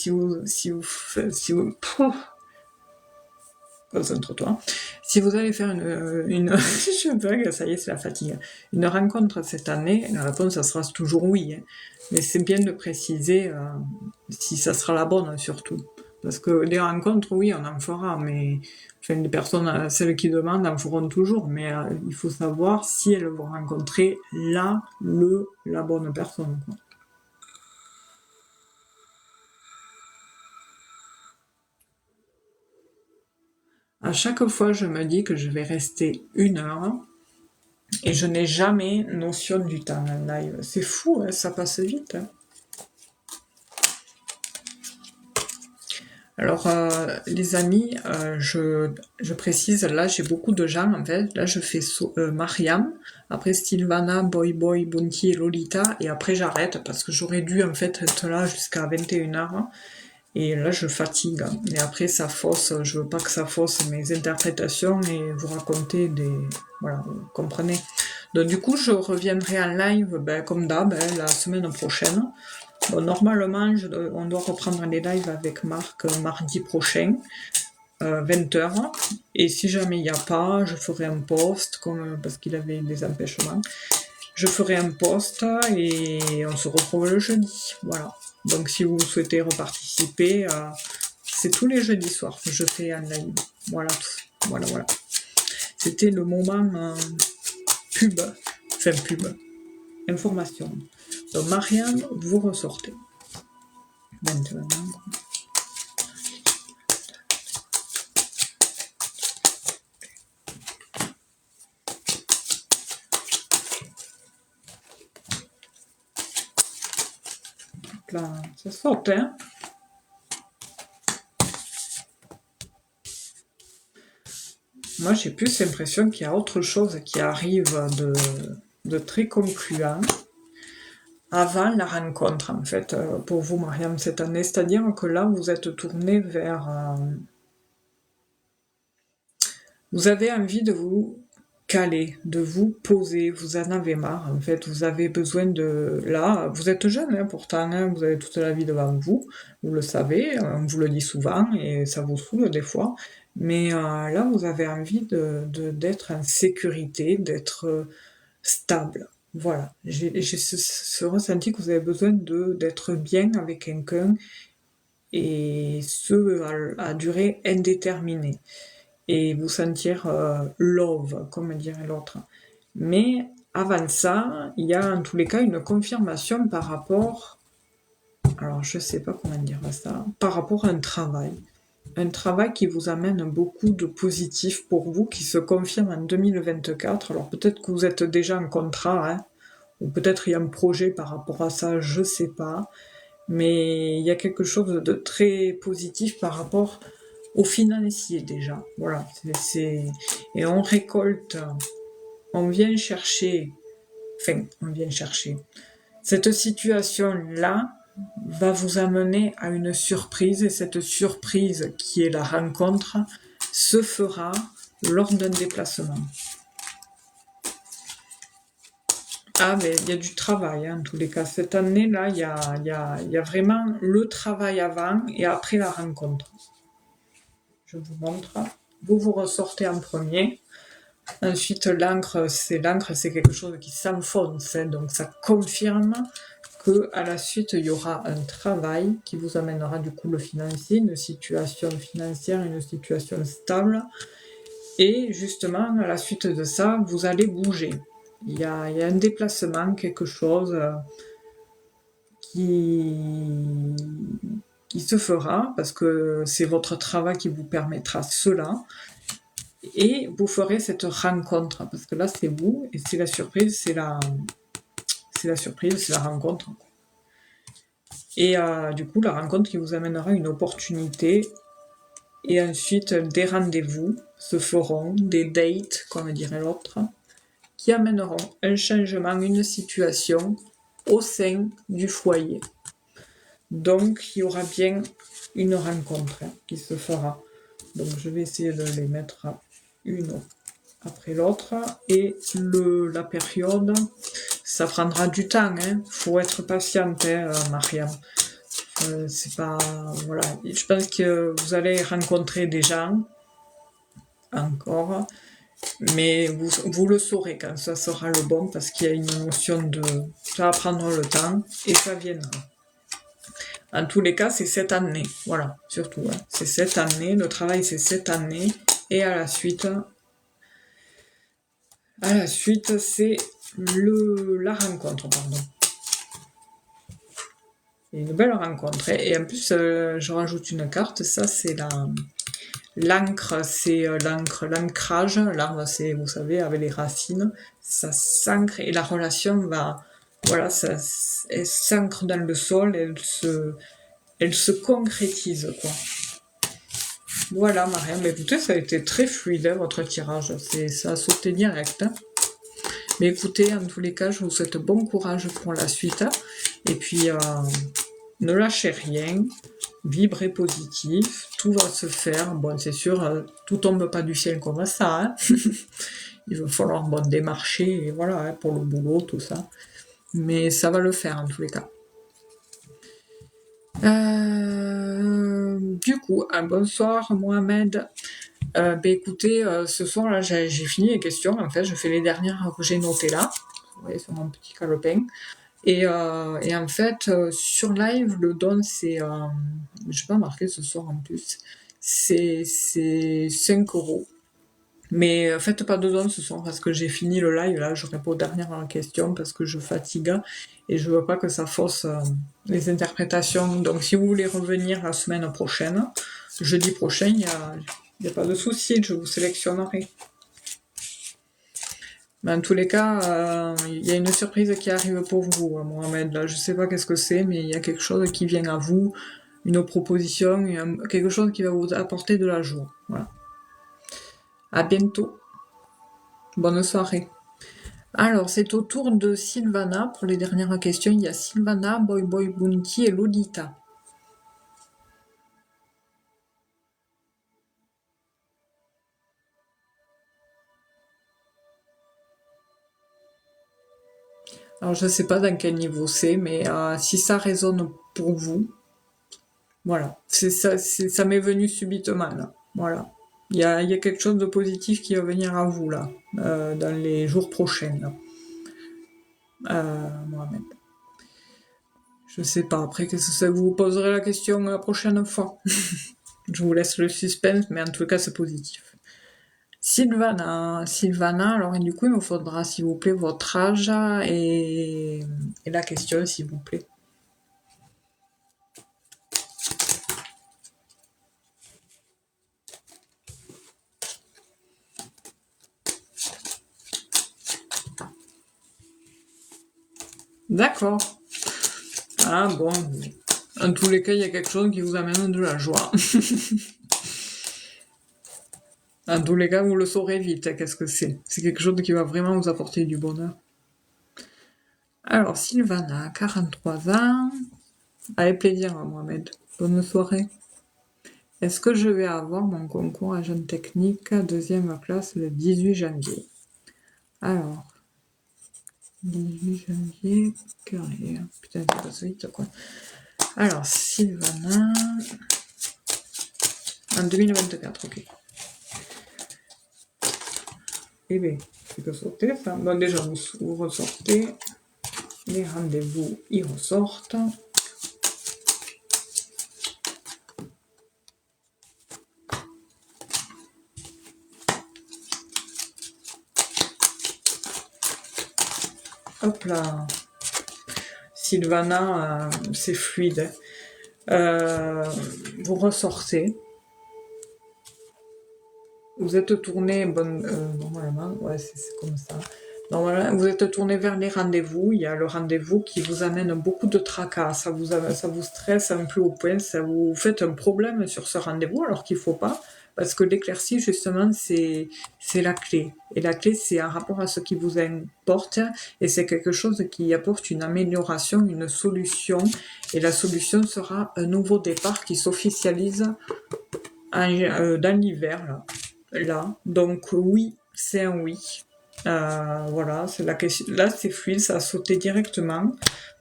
concentre-toi. Si vous allez faire je bug, ça y est, c'est la fatigue. Une rencontre cette année, la réponse, ça sera toujours oui. Hein. Mais c'est bien de préciser si ça sera la bonne, surtout. Parce que des rencontres, oui, on en fera, mais enfin, les personnes, celles qui demandent, en feront toujours. Mais il faut savoir si elles vont rencontrer la bonne personne. Quoi. À chaque fois, je me dis que je vais rester 1 heure. Et je n'ai jamais notion du temps en live. C'est fou, hein, ça passe vite. Hein. Alors, les amis, je précise, là j'ai beaucoup de gens en fait. Là je fais Mariam, après Sylvana, Boy Boy, Bounty et Lolita, et après j'arrête parce que j'aurais dû en fait être là jusqu'à 21 h. Et là je fatigue. Et après ça fausse, je veux pas que ça fausse mes interprétations et vous raconter des... Voilà, vous comprenez. Donc du coup je reviendrai en live comme d'hab la semaine prochaine. Bon, normalement on doit reprendre les lives avec Marc mardi prochain, 20 h. Et si jamais il n'y a pas, je ferai un post, parce qu'il avait des empêchements. Je ferai un post et on se retrouve le jeudi. Voilà. Donc si vous souhaitez reparticiper, c'est tous les jeudis soirs que je fais en live. Voilà. Voilà. C'était le moment pub. Enfin pub. Information. Donc Marianne, vous ressortez. Maintenant. Là, ça saute, hein. Moi, j'ai plus l'impression qu'il y a autre chose qui arrive de très concluant avant la rencontre, en fait, pour vous, Mariam, cette année. C'est-à-dire que là, vous êtes tourné vers... vous avez envie de vous calé, de vous poser, vous en avez marre, en fait, vous avez besoin de... Là, vous êtes jeune, hein, pourtant, hein, vous avez toute la vie devant vous, vous le savez, on vous le dit souvent, et ça vous saoule des fois, mais là, vous avez envie d'être en sécurité, d'être stable. Voilà, j'ai ce ressenti que vous avez besoin d'être bien avec quelqu'un, et ce, à durée indéterminée et vous sentir love, comme dirait l'autre. Mais avant ça, il y a en tous les cas une confirmation par rapport, alors je sais pas comment dire ça, par rapport à un travail. Un travail qui vous amène beaucoup de positif pour vous, qui se confirme en 2024. Alors peut-être que vous êtes déjà en contrat, hein, ou peut-être il y a un projet par rapport à ça, je sais pas. Mais il y a quelque chose de très positif par rapport au financier déjà. Voilà, et on récolte, on vient chercher, on vient chercher. Cette situation-là va vous amener à une surprise, et cette surprise qui est la rencontre se fera lors d'un déplacement. Ah, mais il y a du travail, hein, en tous les cas. Cette année-là, il y a vraiment le travail avant et après la rencontre. Je vous montre. Vous ressortez en premier. Ensuite, l'encre, c'est quelque chose qui s'enfonce, hein, donc ça confirme que à la suite, il y aura un travail qui vous amènera du coup le financier, une situation financière, une situation stable. Et justement, à la suite de ça, vous allez bouger. Il y a un déplacement, quelque chose qui se fera, parce que c'est votre travail qui vous permettra cela. Et vous ferez cette rencontre, parce que là c'est vous, et c'est la surprise, c'est la surprise, c'est la rencontre. Et du coup, la rencontre qui vous amènera une opportunité, et ensuite des rendez-vous se feront, des dates, comme dirait l'autre, qui amèneront un changement, une situation au sein du foyer. Donc, il y aura bien une rencontre qui se fera. Donc, je vais essayer de les mettre une après l'autre. Et la période, ça prendra du temps. Faut être patiente, Mariam. C'est pas... Voilà. Je pense que vous allez rencontrer des gens, encore, mais vous le saurez quand ça sera le bon, parce qu'il y a une notion de... Ça va prendre le temps, et ça viendra. En tous les cas, c'est cette année, voilà, surtout. C'est cette année, le travail c'est cette année, et à la suite, c'est la rencontre, pardon. Une belle rencontre. Et en plus, je rajoute une carte, ça c'est l'encre, c'est l'ancrage. L'arbre, c'est, vous savez, avec les racines, ça s'ancre, et la relation va, voilà, elle s'ancre dans le sol, elle se concrétise, quoi. Voilà, Mariam, mais écoutez, ça a été très fluide, votre tirage, ça a sauté direct. Mais écoutez, en tous les cas, je vous souhaite bon courage pour la suite, et puis ne lâchez rien, vibrez positif, tout va se faire. Bon, c'est sûr, tout tombe pas du ciel comme ça, hein. Il va falloir démarcher, et voilà, pour le boulot, tout ça. Mais ça va le faire, en tous les cas. Du coup, un bonsoir, Mohamed. Écoutez, ce soir, là, j'ai fini les questions. En fait, je fais les dernières que j'ai notées là. Vous voyez, sur mon petit calepin. Et en fait, sur live, le don, c'est... je n'ai pas marqué ce soir en plus. C'est 5 €. Mais faites pas de don ce soir, parce que j'ai fini le live. Là, je réponds aux dernières questions parce que je fatigue. Et je veux pas que ça fausse les interprétations. Donc, si vous voulez revenir la semaine prochaine, jeudi prochain, il n'y a pas de souci, je vous sélectionnerai. Mais en tous les cas, il y a une surprise qui arrive pour vous, Mohamed. Là, je sais pas qu'est-ce que c'est, mais il y a quelque chose qui vient à vous, une proposition, quelque chose qui va vous apporter de la joie. Voilà. À bientôt. Bonne soirée. Alors, c'est au tour de Sylvana. Pour les dernières questions, il y a Sylvana, Boy Boy Bounty et Lolita. Alors je sais pas dans quel niveau c'est, mais si ça résonne pour vous, voilà. C'est ça, ça m'est venu subitement, là. Voilà. Il y a quelque chose de positif qui va venir à vous, là, dans les jours prochains, là. Mohamed. Je sais pas, après, qu'est-ce que ça vous poserez la question la prochaine fois. Je vous laisse le suspense, mais en tout cas, c'est positif. Sylvana, alors du coup, il me faudra, s'il vous plaît, votre âge et la question, s'il vous plaît. D'accord. Ah bon. En tous les cas, il y a quelque chose qui vous amène de la joie. En tous les cas, vous le saurez vite, hein, qu'est-ce que c'est. C'est quelque chose qui va vraiment vous apporter du bonheur. Alors, Sylvana, 43 ans. Avec plaisir, hein, Mohamed. Bonne soirée. Est-ce que je vais avoir mon concours à Jeune Technique, deuxième classe, le 18 janvier? Alors, 18 janvier, carré. Putain, ça passe vite, quoi. Alors, Sylvana, en 2024, ok. Eh bien, tu peux sauter ça. Bon, déjà, vous ressortez. Les rendez-vous, ils ressortent. Hop là. Sylvana, c'est fluide. Vous ressortez. Vous êtes tourné, normalement, ouais, c'est comme ça. Normalement, vous êtes tourné vers les rendez-vous. Il y a le rendez-vous qui vous amène beaucoup de tracas. Ça vous stresse un peu au point. Ça vous fait un problème sur ce rendez-vous, alors qu'il faut pas. Parce que l'éclaircie, justement, c'est la clé. Et la clé, c'est un rapport à ce qui vous importe. Et c'est quelque chose qui apporte une amélioration, une solution. Et la solution sera un nouveau départ qui s'officialise dans l'hiver, là. Donc oui, c'est un oui. Voilà, c'est la question. Là, c'est fluide, ça a sauté directement.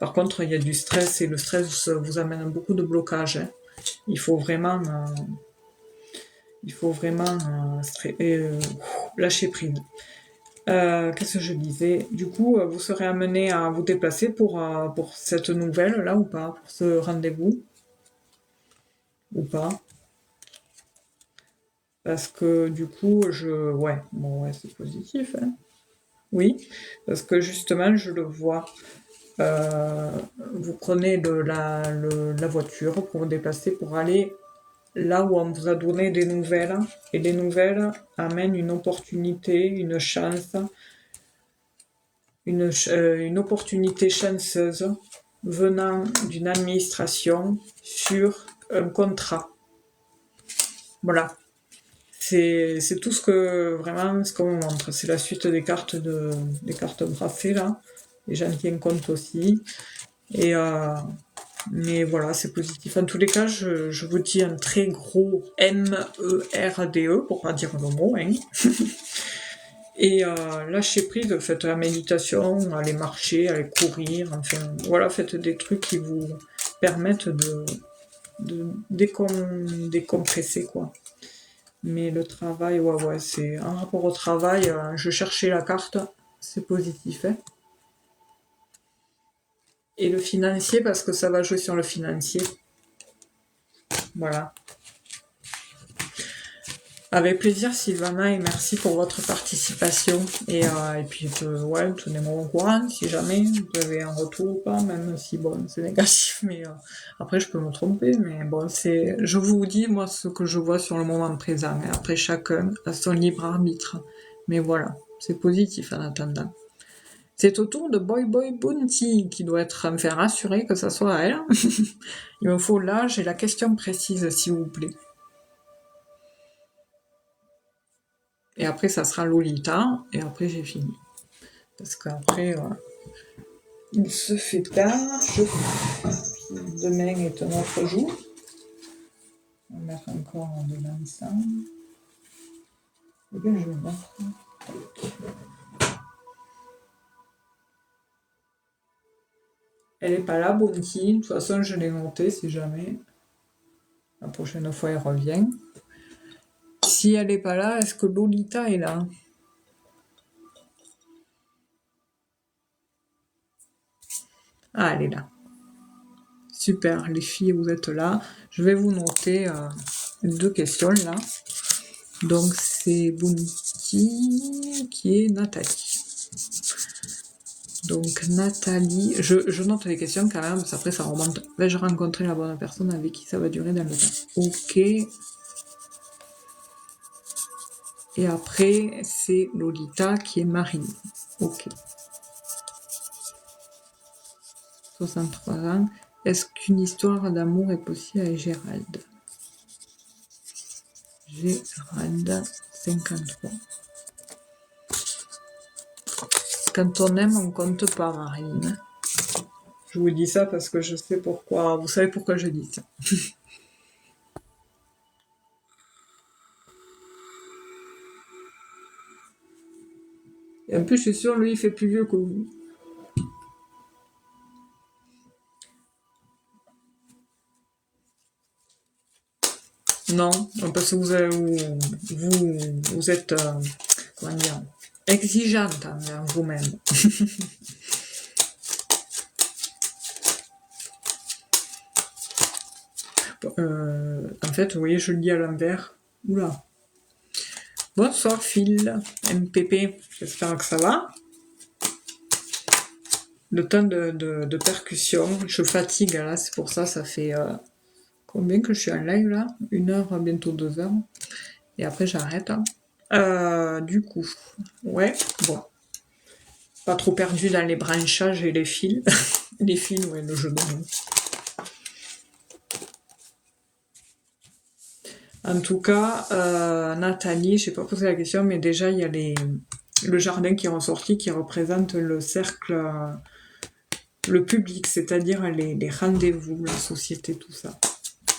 Par contre, il y a du stress et le stress vous amène beaucoup de blocages, hein. Il faut vraiment, lâcher prise. Qu'est-ce que je disais? Du coup, vous serez amené à vous déplacer pour cette nouvelle là ou pas? Pour ce rendez-vous ou pas? Parce que du coup, ouais, bon, ouais, c'est positif, hein. Oui, parce que justement, je le vois. Vous prenez la voiture pour vous déplacer, pour aller là où on vous a donné des nouvelles. Et les nouvelles amènent une opportunité, une chance, une opportunité chanceuse venant d'une administration sur un contrat. Voilà. C'est tout ce qu'on me montre. C'est la suite des cartes brassées là. Et j'en tiens compte aussi. Mais voilà, c'est positif. En tous les cas, je vous dis un très gros MERDE, pour pas dire le mot, hein. Et lâchez prise, faites la méditation, allez marcher, allez courir, enfin voilà, faites des trucs qui vous permettent de décompresser, quoi. Mais le travail, ouais, c'est un rapport au travail, je cherchais la carte, c'est positif, hein. Et le financier, parce que ça va jouer sur le financier. Voilà. Avec plaisir, Sylvana, et merci pour votre participation. Et puis, ouais, tenez-moi au courant si jamais vous avez un retour ou pas, même si, bon, c'est négatif, mais après, je peux me tromper, mais bon, je vous dis, moi, ce que je vois sur le moment présent, et après, chacun a son libre arbitre. Mais voilà, c'est positif en attendant. C'est au tour de Boy Boy Bounty qui doit me rassurer que ça soit elle. Il me faut l'âge et la question précise, s'il vous plaît. Et après, ça sera Lolita, et après, j'ai fini. Parce qu'après, il se fait tard, demain est un autre jour. On va mettre encore en dedans ça. Et bien, je vais mettre. Elle est pas là, Bounty. De toute façon, je l'ai noté si jamais. La prochaine fois, elle revient. Si elle est pas là, est-ce que Lolita est là? Ah, elle est là. Super, les filles, vous êtes là. Je vais vous noter 2 questions là. Donc c'est Bounty qui est Nathalie. Donc Nathalie, je note les questions quand même, parce qu'après ça remonte. Vais-je rencontrer la bonne personne avec qui ça va durer dans le temps? Ok. Et après, c'est Lolita qui est Marie. Ok. 63 ans. Est-ce qu'une histoire d'amour est possible avec Gérald? Gérald, 53. Quand on aime, on compte pas, Marine. Je vous dis ça parce que je sais pourquoi. Vous savez pourquoi je dis ça. Et en plus, je suis sûre, lui, il fait plus vieux que vous. Non, parce que vous êtes, comment dire, exigeante envers vous-même. En fait, vous voyez, je le dis à l'envers. Oula. Bonsoir Phil, MPP, j'espère que ça va. Le temps de percussion, je fatigue là, c'est pour ça, ça fait combien que je suis en live là? 1 heure, bientôt 2 heures. Et après j'arrête. Du coup, ouais, bon. Pas trop perdu dans les branchages et les fils. Les fils, ouais, le jeu de mots. En tout cas, Nathalie, je n'ai pas posé la question, mais déjà il y a le jardin qui est ressorti, qui représente le cercle, le public, c'est-à-dire les rendez-vous, la société, tout ça.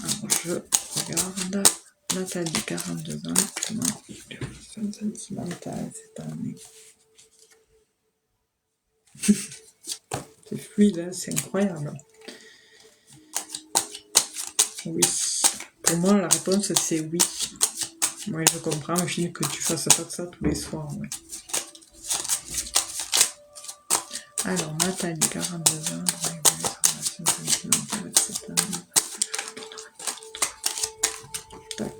Alors je regarde Nathalie, 42 ans, comment sentimentale cette année. C'est fluide, hein, c'est incroyable. Oui. Pour moi, la réponse, c'est oui. Oui, je comprends, Phil, que tu fasses pas de ça tous les soirs. Ouais. Alors, Nathalie, 42 ans, relation sentimentale cette année. Tac.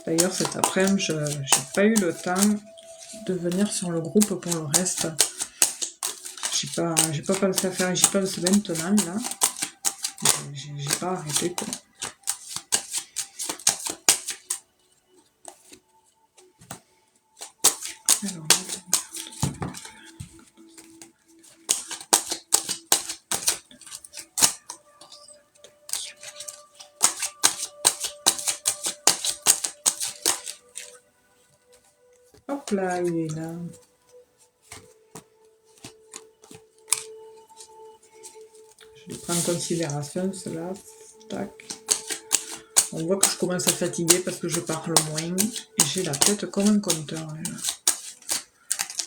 D'ailleurs, cet après-midi, je n'ai pas eu le temps de venir sur le groupe pour le reste. J'ai pas pensé à faire, j'y pense maintenant, là. J'ai pas arrêté, quoi. Alors, hop là, il est là. Je les prends en considération, cela. Tac. On voit que je commence à fatiguer parce que je parle moins. Et j'ai la tête comme un compteur, là.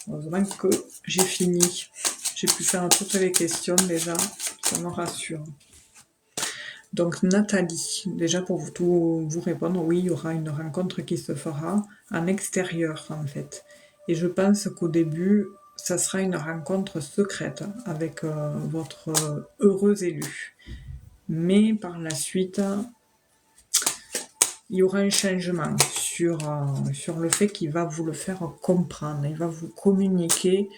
Heureusement que j'ai fini. J'ai pu faire toutes les questions déjà. Ça me rassure. Donc Nathalie, déjà pour tout vous répondre, oui, il y aura une rencontre qui se fera en extérieur en fait. Et je pense qu'au début, ça sera une rencontre secrète avec votre heureux élu. Mais par la suite, il y aura un changement sur le fait qu'il va vous le faire comprendre. Il va vous communiquer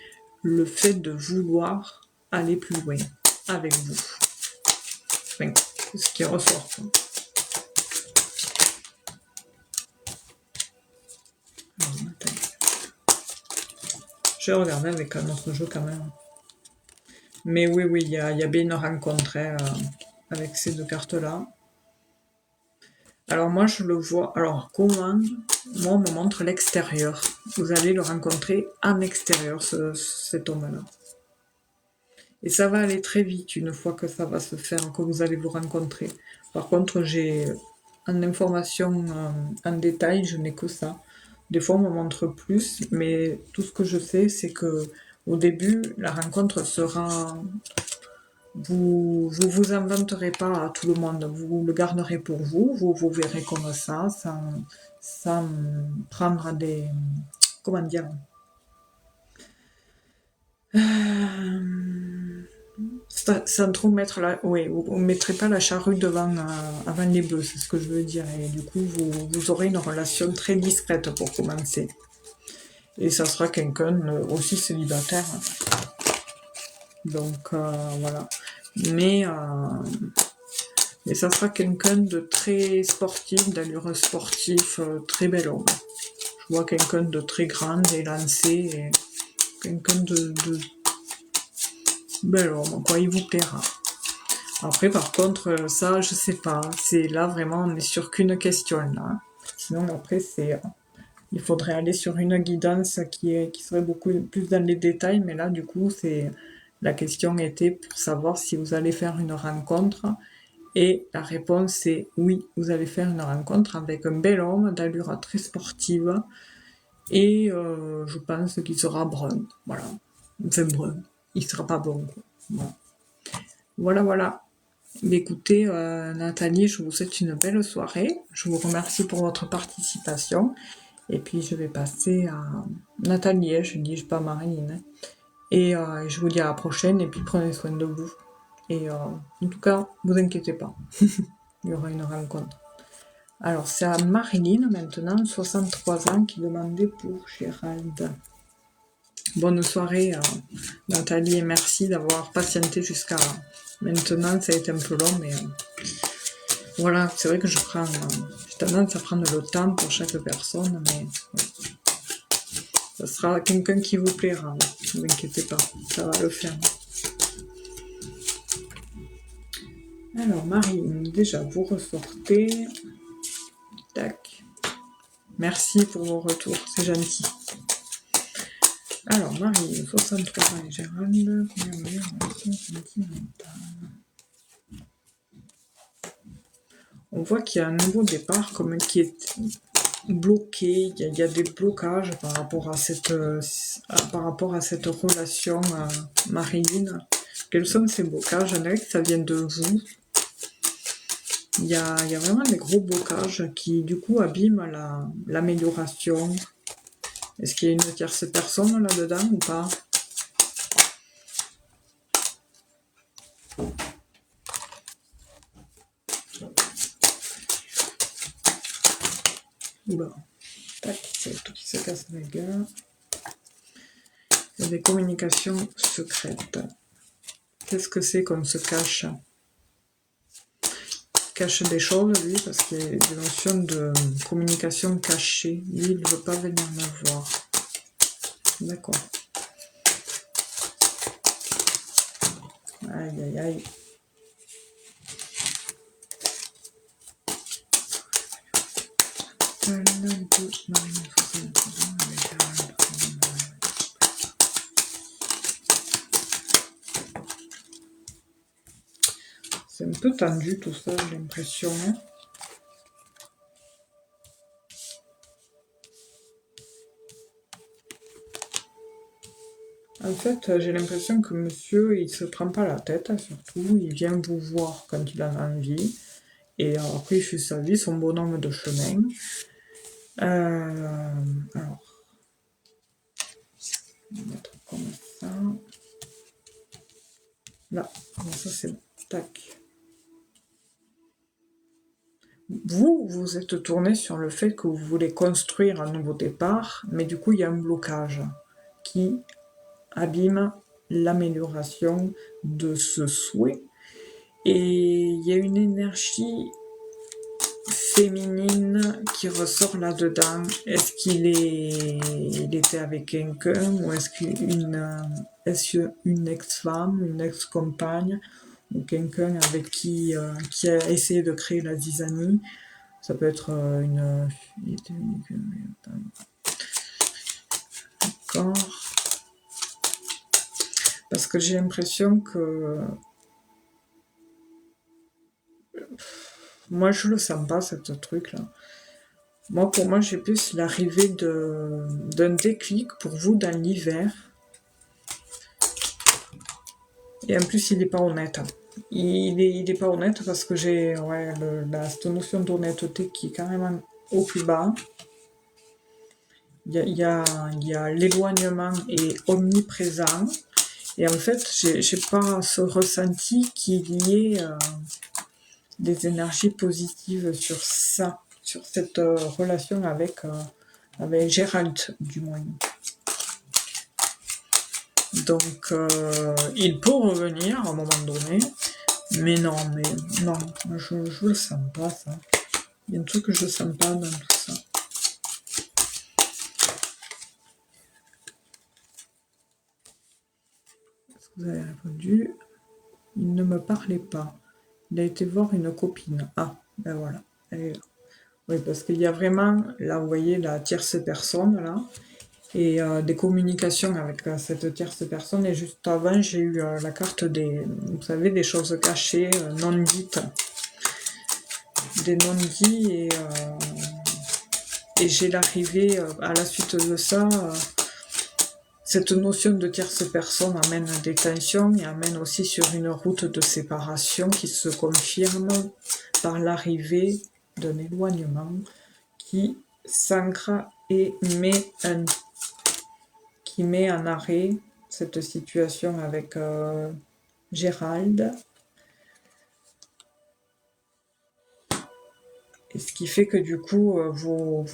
le fait de vouloir aller plus loin avec vous. Enfin, c'est ce qui ressort. Je vais regarder avec un autre jeu quand même. Mais oui, il y a bien une rencontre avec ces 2 cartes-là. Alors moi, je le vois... Alors, comment? Moi, on me montre l'extérieur. Vous allez le rencontrer en extérieur, cet homme-là. Et ça va aller très vite une fois que ça va se faire, que vous allez vous rencontrer. Par contre, j'ai en information en détail, je n'ai que ça. Des fois, on me montre plus, mais tout ce que je sais, c'est que au début, la rencontre sera... Vous inventerez pas à tout le monde, vous le garderez pour vous, vous verrez comme ça, sans prendre des... Comment dire? Sans trop mettre la... Oui, vous ne mettrez pas la charrue avant les bœufs, c'est ce que je veux dire. Et du coup, vous aurez une relation très discrète pour commencer. Et ça sera quelqu'un aussi célibataire. Donc, voilà. Mais, ça sera quelqu'un de très sportif, d'allure sportif, très bel homme. Je vois quelqu'un de très grand, élancé, et quelqu'un de bel homme, quoi, il vous plaira. Après, par contre, ça, je sais pas. C'est là, vraiment, on est sur qu'une question, là. Sinon, après, il faudrait aller sur une guidance qui serait beaucoup plus dans les détails, mais là, du coup, la question était pour savoir si vous allez faire une rencontre, et la réponse est oui, vous allez faire une rencontre avec un bel homme d'allure très sportive, et je pense qu'il sera brun, voilà. Enfin, brun. Il sera pas blond, quoi. Voilà. Voilà, voilà. Écoutez, Nathalie, je vous souhaite une belle soirée. Je vous remercie pour votre participation. Et puis, je vais passer à Nathalie, je ne dis pas Marine. Et je vous dis à la prochaine. Et puis, prenez soin de vous. Et en tout cas, vous inquiétez pas. Il y aura une rencontre. Alors, c'est à Marilyn, maintenant, 63 ans, qui demandait pour Gérald. Bonne soirée, Nathalie, et merci d'avoir patienté jusqu'à maintenant. Ça a été un peu long, mais voilà, c'est vrai que j'ai tendance à prendre le temps pour chaque personne, mais ouais. Ça sera quelqu'un qui vous plaira, ne vous inquiétez pas, ça va le faire. Alors, Marine, déjà, vous ressortez. Tac. Merci pour vos retours, c'est gentil. Alors, Marine, 63 ans et Gérald, première relation sentimentale. On voit qu'il y a un nouveau départ, comme qui est bloqué, il y a des blocages par rapport à cette relation, Marilyn. Quels sont ces blocages? On dirait que ça vient de vous. Il y a vraiment des gros blocages qui, du coup, abîment l'amélioration. Est-ce qu'il y a une tierce personne là-dedans ou pas? Oula. Tac, c'est tout qui se casse la gueule. Il y a des communications secrètes. Qu'est-ce que c'est qu'on se cache? Cache des choses, lui, parce qu'il y a des notions de communication cachée. Lui, il ne veut pas venir me voir. D'accord. Aïe, aïe, aïe. C'est un peu tendu tout ça, j'ai l'impression. En fait, j'ai l'impression que monsieur, il se prend pas la tête, surtout. Il vient vous voir quand il en a envie. Et après, il fait sa vie, son bonhomme de chemin. Alors, on va mettre comme ça. Là, bon, ça c'est bon. Tac. Vous êtes tourné sur le fait que vous voulez construire un nouveau départ, mais du coup, il y a un blocage qui abîme l'amélioration de ce souhait. Et il y a une énergie féminine qui ressort là-dedans. Est-ce il était avec quelqu'un ou est-ce une ex-femme, une ex-compagne ou quelqu'un avec qui a essayé de créer la zizanie? Ça peut être une... D'accord. Parce que j'ai l'impression que... Moi, je le sens pas, ce truc-là. Moi, pour moi, j'ai plus l'arrivée d'un déclic pour vous dans l'hiver. Et en plus, il n'est pas honnête. Il est pas honnête parce que j'ai cette notion d'honnêteté qui est carrément au plus bas. Il y a l'éloignement est omniprésent. Et en fait, j'ai pas ce ressenti qu'il y ait des énergies positives sur ça, sur cette relation avec Gérald, du moins. Donc, il peut revenir à un moment donné, mais non, je le sens pas, ça. Il y a un truc que je sens pas dans tout ça. Est-ce que vous avez répondu? Il ne me parlait pas. Il a été voir une copine. Ah, ben voilà, elle est là. Oui, parce qu'il y a vraiment, là, vous voyez, la tierce personne, là, et des communications avec cette tierce personne. Et juste avant, j'ai eu la carte vous savez, des choses cachées, non dites. Des non-dits, et j'ai l'arrivée, à la suite de ça, cette notion de tierce personne amène des tensions et amène aussi sur une route de séparation qui se confirme par l'arrivée d'un éloignement qui s'ancre et qui met en arrêt cette situation avec Gérald. Et ce qui fait que du coup, vous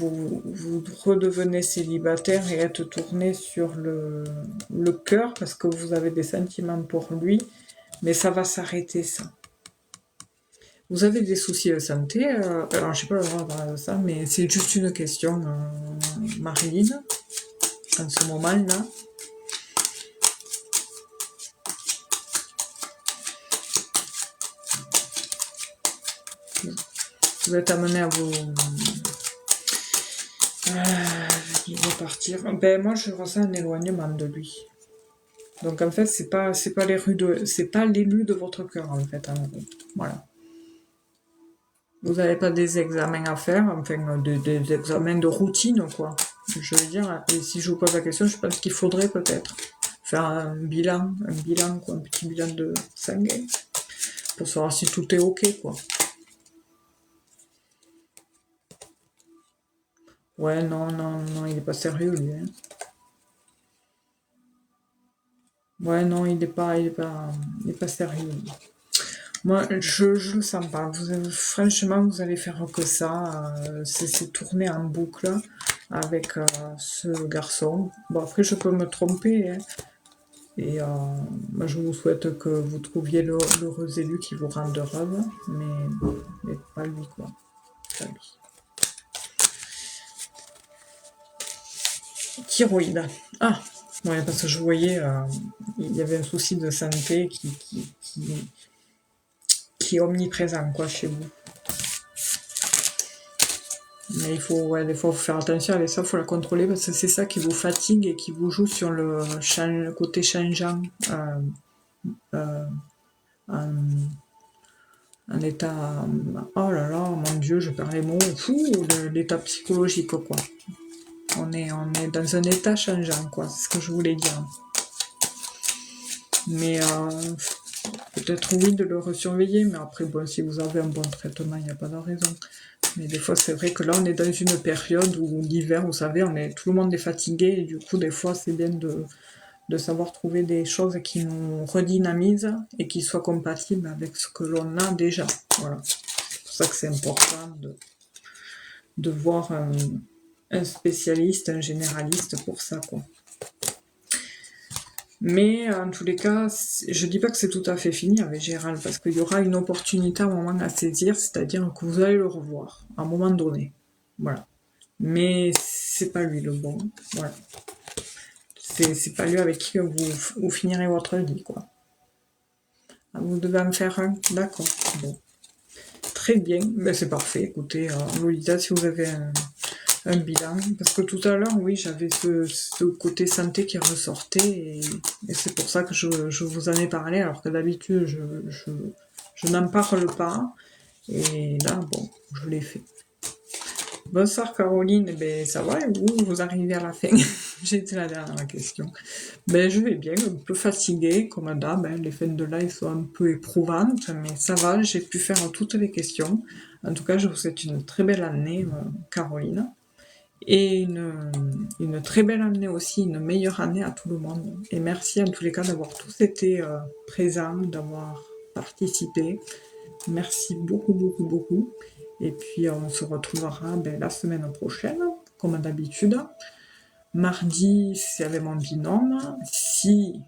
redevenez célibataire et êtes tourné sur le cœur parce que vous avez des sentiments pour lui, mais ça va s'arrêter, ça. Vous avez des soucis de santé, alors je sais pas le droit de parler de ça, mais c'est juste une question, Marilyn, en ce moment-là. Vous êtes amené à vous... il va partir. Ben moi je ressens un éloignement de lui. Donc en fait c'est pas l'élu de votre cœur en fait. Hein. Voilà. Vous n'avez pas des examens à faire, enfin des examens de routine quoi. Je veux dire, et si je vous pose la question, je pense qu'il faudrait peut-être faire un bilan quoi, un petit bilan de sanguin pour savoir si tout est ok quoi. Ouais, non, il est pas sérieux lui. Hein. Ouais, non, il est pas sérieux. Moi, je le sens pas. Franchement, vous allez faire que ça. C'est tourner en boucle avec ce garçon. Bon, après, je peux me tromper. Hein. Et moi, je vous souhaite que vous trouviez l'heureux élu qui vous rende heureuse. Mais pas lui, quoi. Pas lui. Thyroïde. Ah, ouais, parce que je voyais, il y avait un souci de santé qui est omniprésent, quoi, chez vous. Mais il faut, des fois, faut faire attention avec ça, il faut la contrôler parce que c'est ça qui vous fatigue et qui vous joue sur le côté changeant, un état, oh là là, mon Dieu, je perds les mots, l'état psychologique, quoi. On est dans un état changeant, quoi, c'est ce que je voulais dire. Mais peut-être oui de le surveiller, mais après, bon, si vous avez un bon traitement, il n'y a pas de raison. Mais des fois, c'est vrai que là, on est dans une période où l'hiver, vous savez, tout le monde est fatigué, et du coup, des fois, c'est bien de savoir trouver des choses qui nous redynamisent et qui soient compatibles avec ce que l'on a déjà. Voilà. C'est pour ça que c'est important de voir un spécialiste, un généraliste pour ça, quoi. Mais en tous les cas, je dis pas que c'est tout à fait fini avec Gérald, parce qu'il y aura une opportunité à un moment à saisir, c'est-à-dire que vous allez le revoir, à un moment donné. Voilà. Mais c'est pas lui le bon. Voilà. C'est pas lui avec qui vous finirez votre vie, quoi. Ah, vous devez en faire un, d'accord. Bon. Très bien, ben, c'est parfait. Écoutez, Lolita, si vous avez un bilan, parce que tout à l'heure, oui, j'avais ce côté santé qui ressortait, et c'est pour ça que je vous en ai parlé, alors que d'habitude, je n'en parle pas, et là, bon, je l'ai fait. Bonsoir Caroline, eh ben, ça va et vous arrivez à la fin? J'ai été la dernière question. Ben, je vais bien, un peu fatiguée, comme d'hab, hein. Les fins de live sont un peu éprouvantes, mais ça va, j'ai pu faire toutes les questions. En tout cas, je vous souhaite une très belle année, Caroline. Et une très belle année aussi, une meilleure année à tout le monde. Et merci en tous les cas d'avoir tous été présents, d'avoir participé. Merci beaucoup, beaucoup, beaucoup. Et puis on se retrouvera la semaine prochaine, comme d'habitude. Mardi, c'est avec mon binôme. Si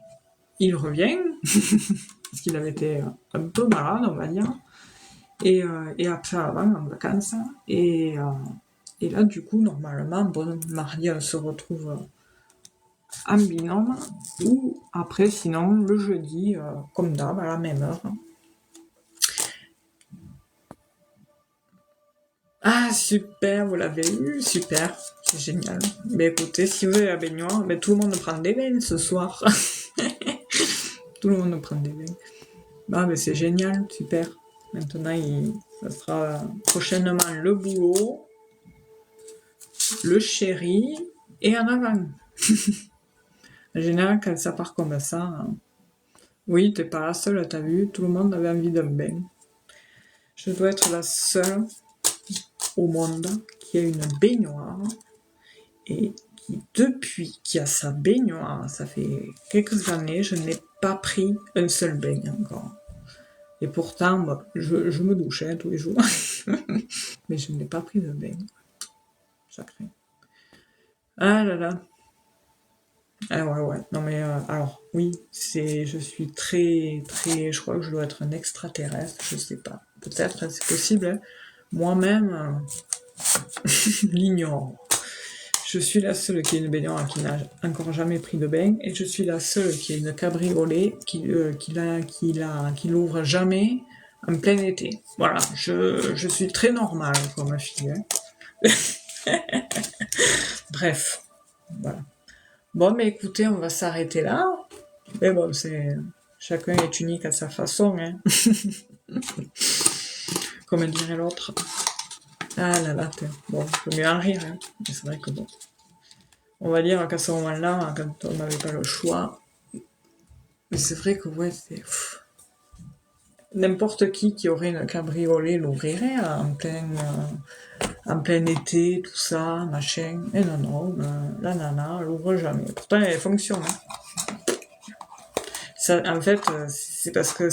il revient, parce qu'il avait été un peu malade, on va dire. Et après, avant, en vacances. Et là, du coup, normalement, bon, mardi, on se retrouve en binôme. Ou après, sinon, le jeudi, comme d'hab, à la même heure. Ah, super, vous l'avez eu, super, c'est génial. Mais écoutez, si vous avez la baignoire, tout le monde prend des bains ce soir. Tout le monde prend des bains. Ah, mais c'est génial, super. Maintenant, ça sera prochainement le boulot, le chéri, et en avant. En général, quand ça part comme ça, hein. Oui, t'es pas la seule, t'as vu, tout le monde avait envie d'un bain. Je dois être la seule au monde qui a une baignoire et qui, depuis qu'il y a sa baignoire, ça fait quelques années, je n'ai pas pris un seul bain encore. Et pourtant, je me douche tous les jours, mais je n'ai pas pris de bain. Sacré. Ah là là. Ah ouais. Non mais alors oui, je suis très très, je crois que je dois être un extraterrestre, je sais pas. Peut-être, c'est possible, hein. Moi-même, l'ignore. Je suis la seule qui a une baignoire qui n'a encore jamais pris de bain, et je suis la seule qui a une cabriolet qui l'ouvre jamais en plein été. Voilà, je suis très normale comme fille, hein. Bref, voilà. Bon, mais écoutez, on va s'arrêter là. Mais bon, chacun est unique à sa façon, hein. Comme dirait l'autre. Ah là là, bon, je peux mieux en rire, hein. Mais c'est vrai que bon. On va dire qu'à ce moment-là, quand on n'avait pas le choix, mais c'est vrai que ouais, c'est... N'importe qui aurait une cabriolet l'ouvrirait en plein été, tout ça, machin. Et non, la nana, elle ouvre jamais. Pourtant, elle fonctionne, hein. Ça, en fait, c'est parce que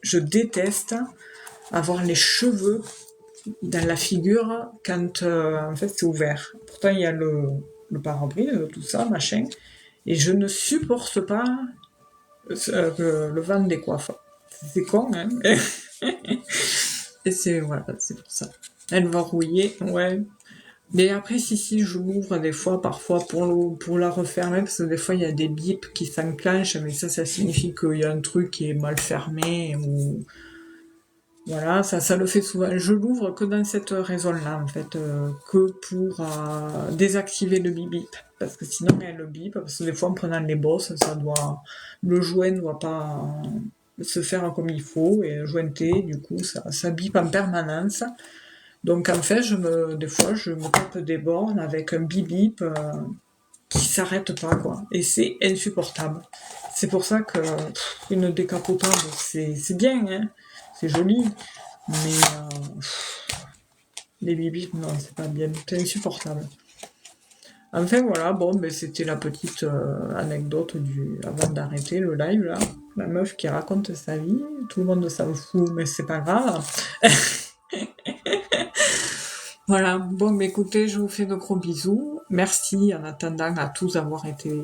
je déteste avoir les cheveux dans la figure quand en fait c'est ouvert. Pourtant, il y a le pare-brise, tout ça, machin. Et je ne supporte pas le vent des coiffes. C'est con, hein. Et voilà, c'est pour ça. Elle va rouiller, ouais. Mais après, si, je l'ouvre des fois, parfois, pour la refermer, parce que des fois, il y a des bips qui s'enclenchent, mais ça signifie qu'il y a un truc qui est mal fermé, ou... Voilà, ça le fait souvent. Je l'ouvre que dans cette raison-là, en fait, que pour désactiver le bip-bip. Parce que sinon, il y a le bip, parce que des fois, en prenant les bosses, le joint ne doit pas se faire comme il faut, et jointer, du coup, ça bip en permanence. Donc, en fait, des fois, je me tape des bornes avec un bip-bip qui s'arrête pas, quoi. Et c'est insupportable. C'est pour ça que une décapotable, c'est bien, hein. C'est joli, mais les bibis, non, c'est pas bien, c'est insupportable. Enfin voilà, bon, c'était la petite anecdote avant d'arrêter le live là. La meuf qui raconte sa vie, tout le monde s'en fout, mais c'est pas grave. Voilà, bon, écoutez, je vous fais de gros bisous. Merci en attendant à tous d'avoir été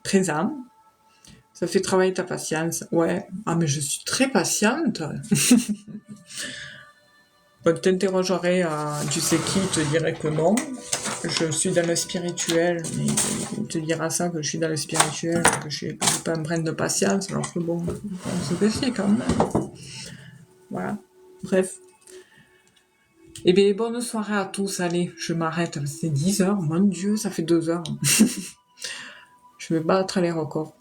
présents. Ça fait travailler ta patience. Ouais, ah mais je suis très patiente. T'interrogerais à tu sais qui, il te dirait que non. Je suis dans le spirituel, mais il te dira ça, que je suis dans le spirituel, que je suis pas empreinte de patience, alors que bon, on se défie quand même. Voilà. Bref. Eh bien, bonne soirée à tous. Allez, je m'arrête. C'est 10h. Mon Dieu, ça fait 2 heures. Je vais battre les records.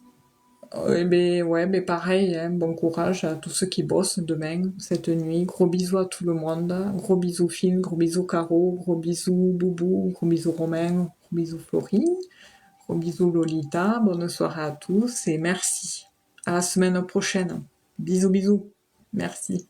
Ouais, pareil, hein, bon courage à tous ceux qui bossent demain, cette nuit. Gros bisous à tout le monde. Gros bisous Phil, gros bisous Caro, gros bisous Boubou, gros bisous Romain, gros bisous Florie, gros bisous Lolita. Bonne soirée à tous et merci. À la semaine prochaine. Bisous, bisous. Merci.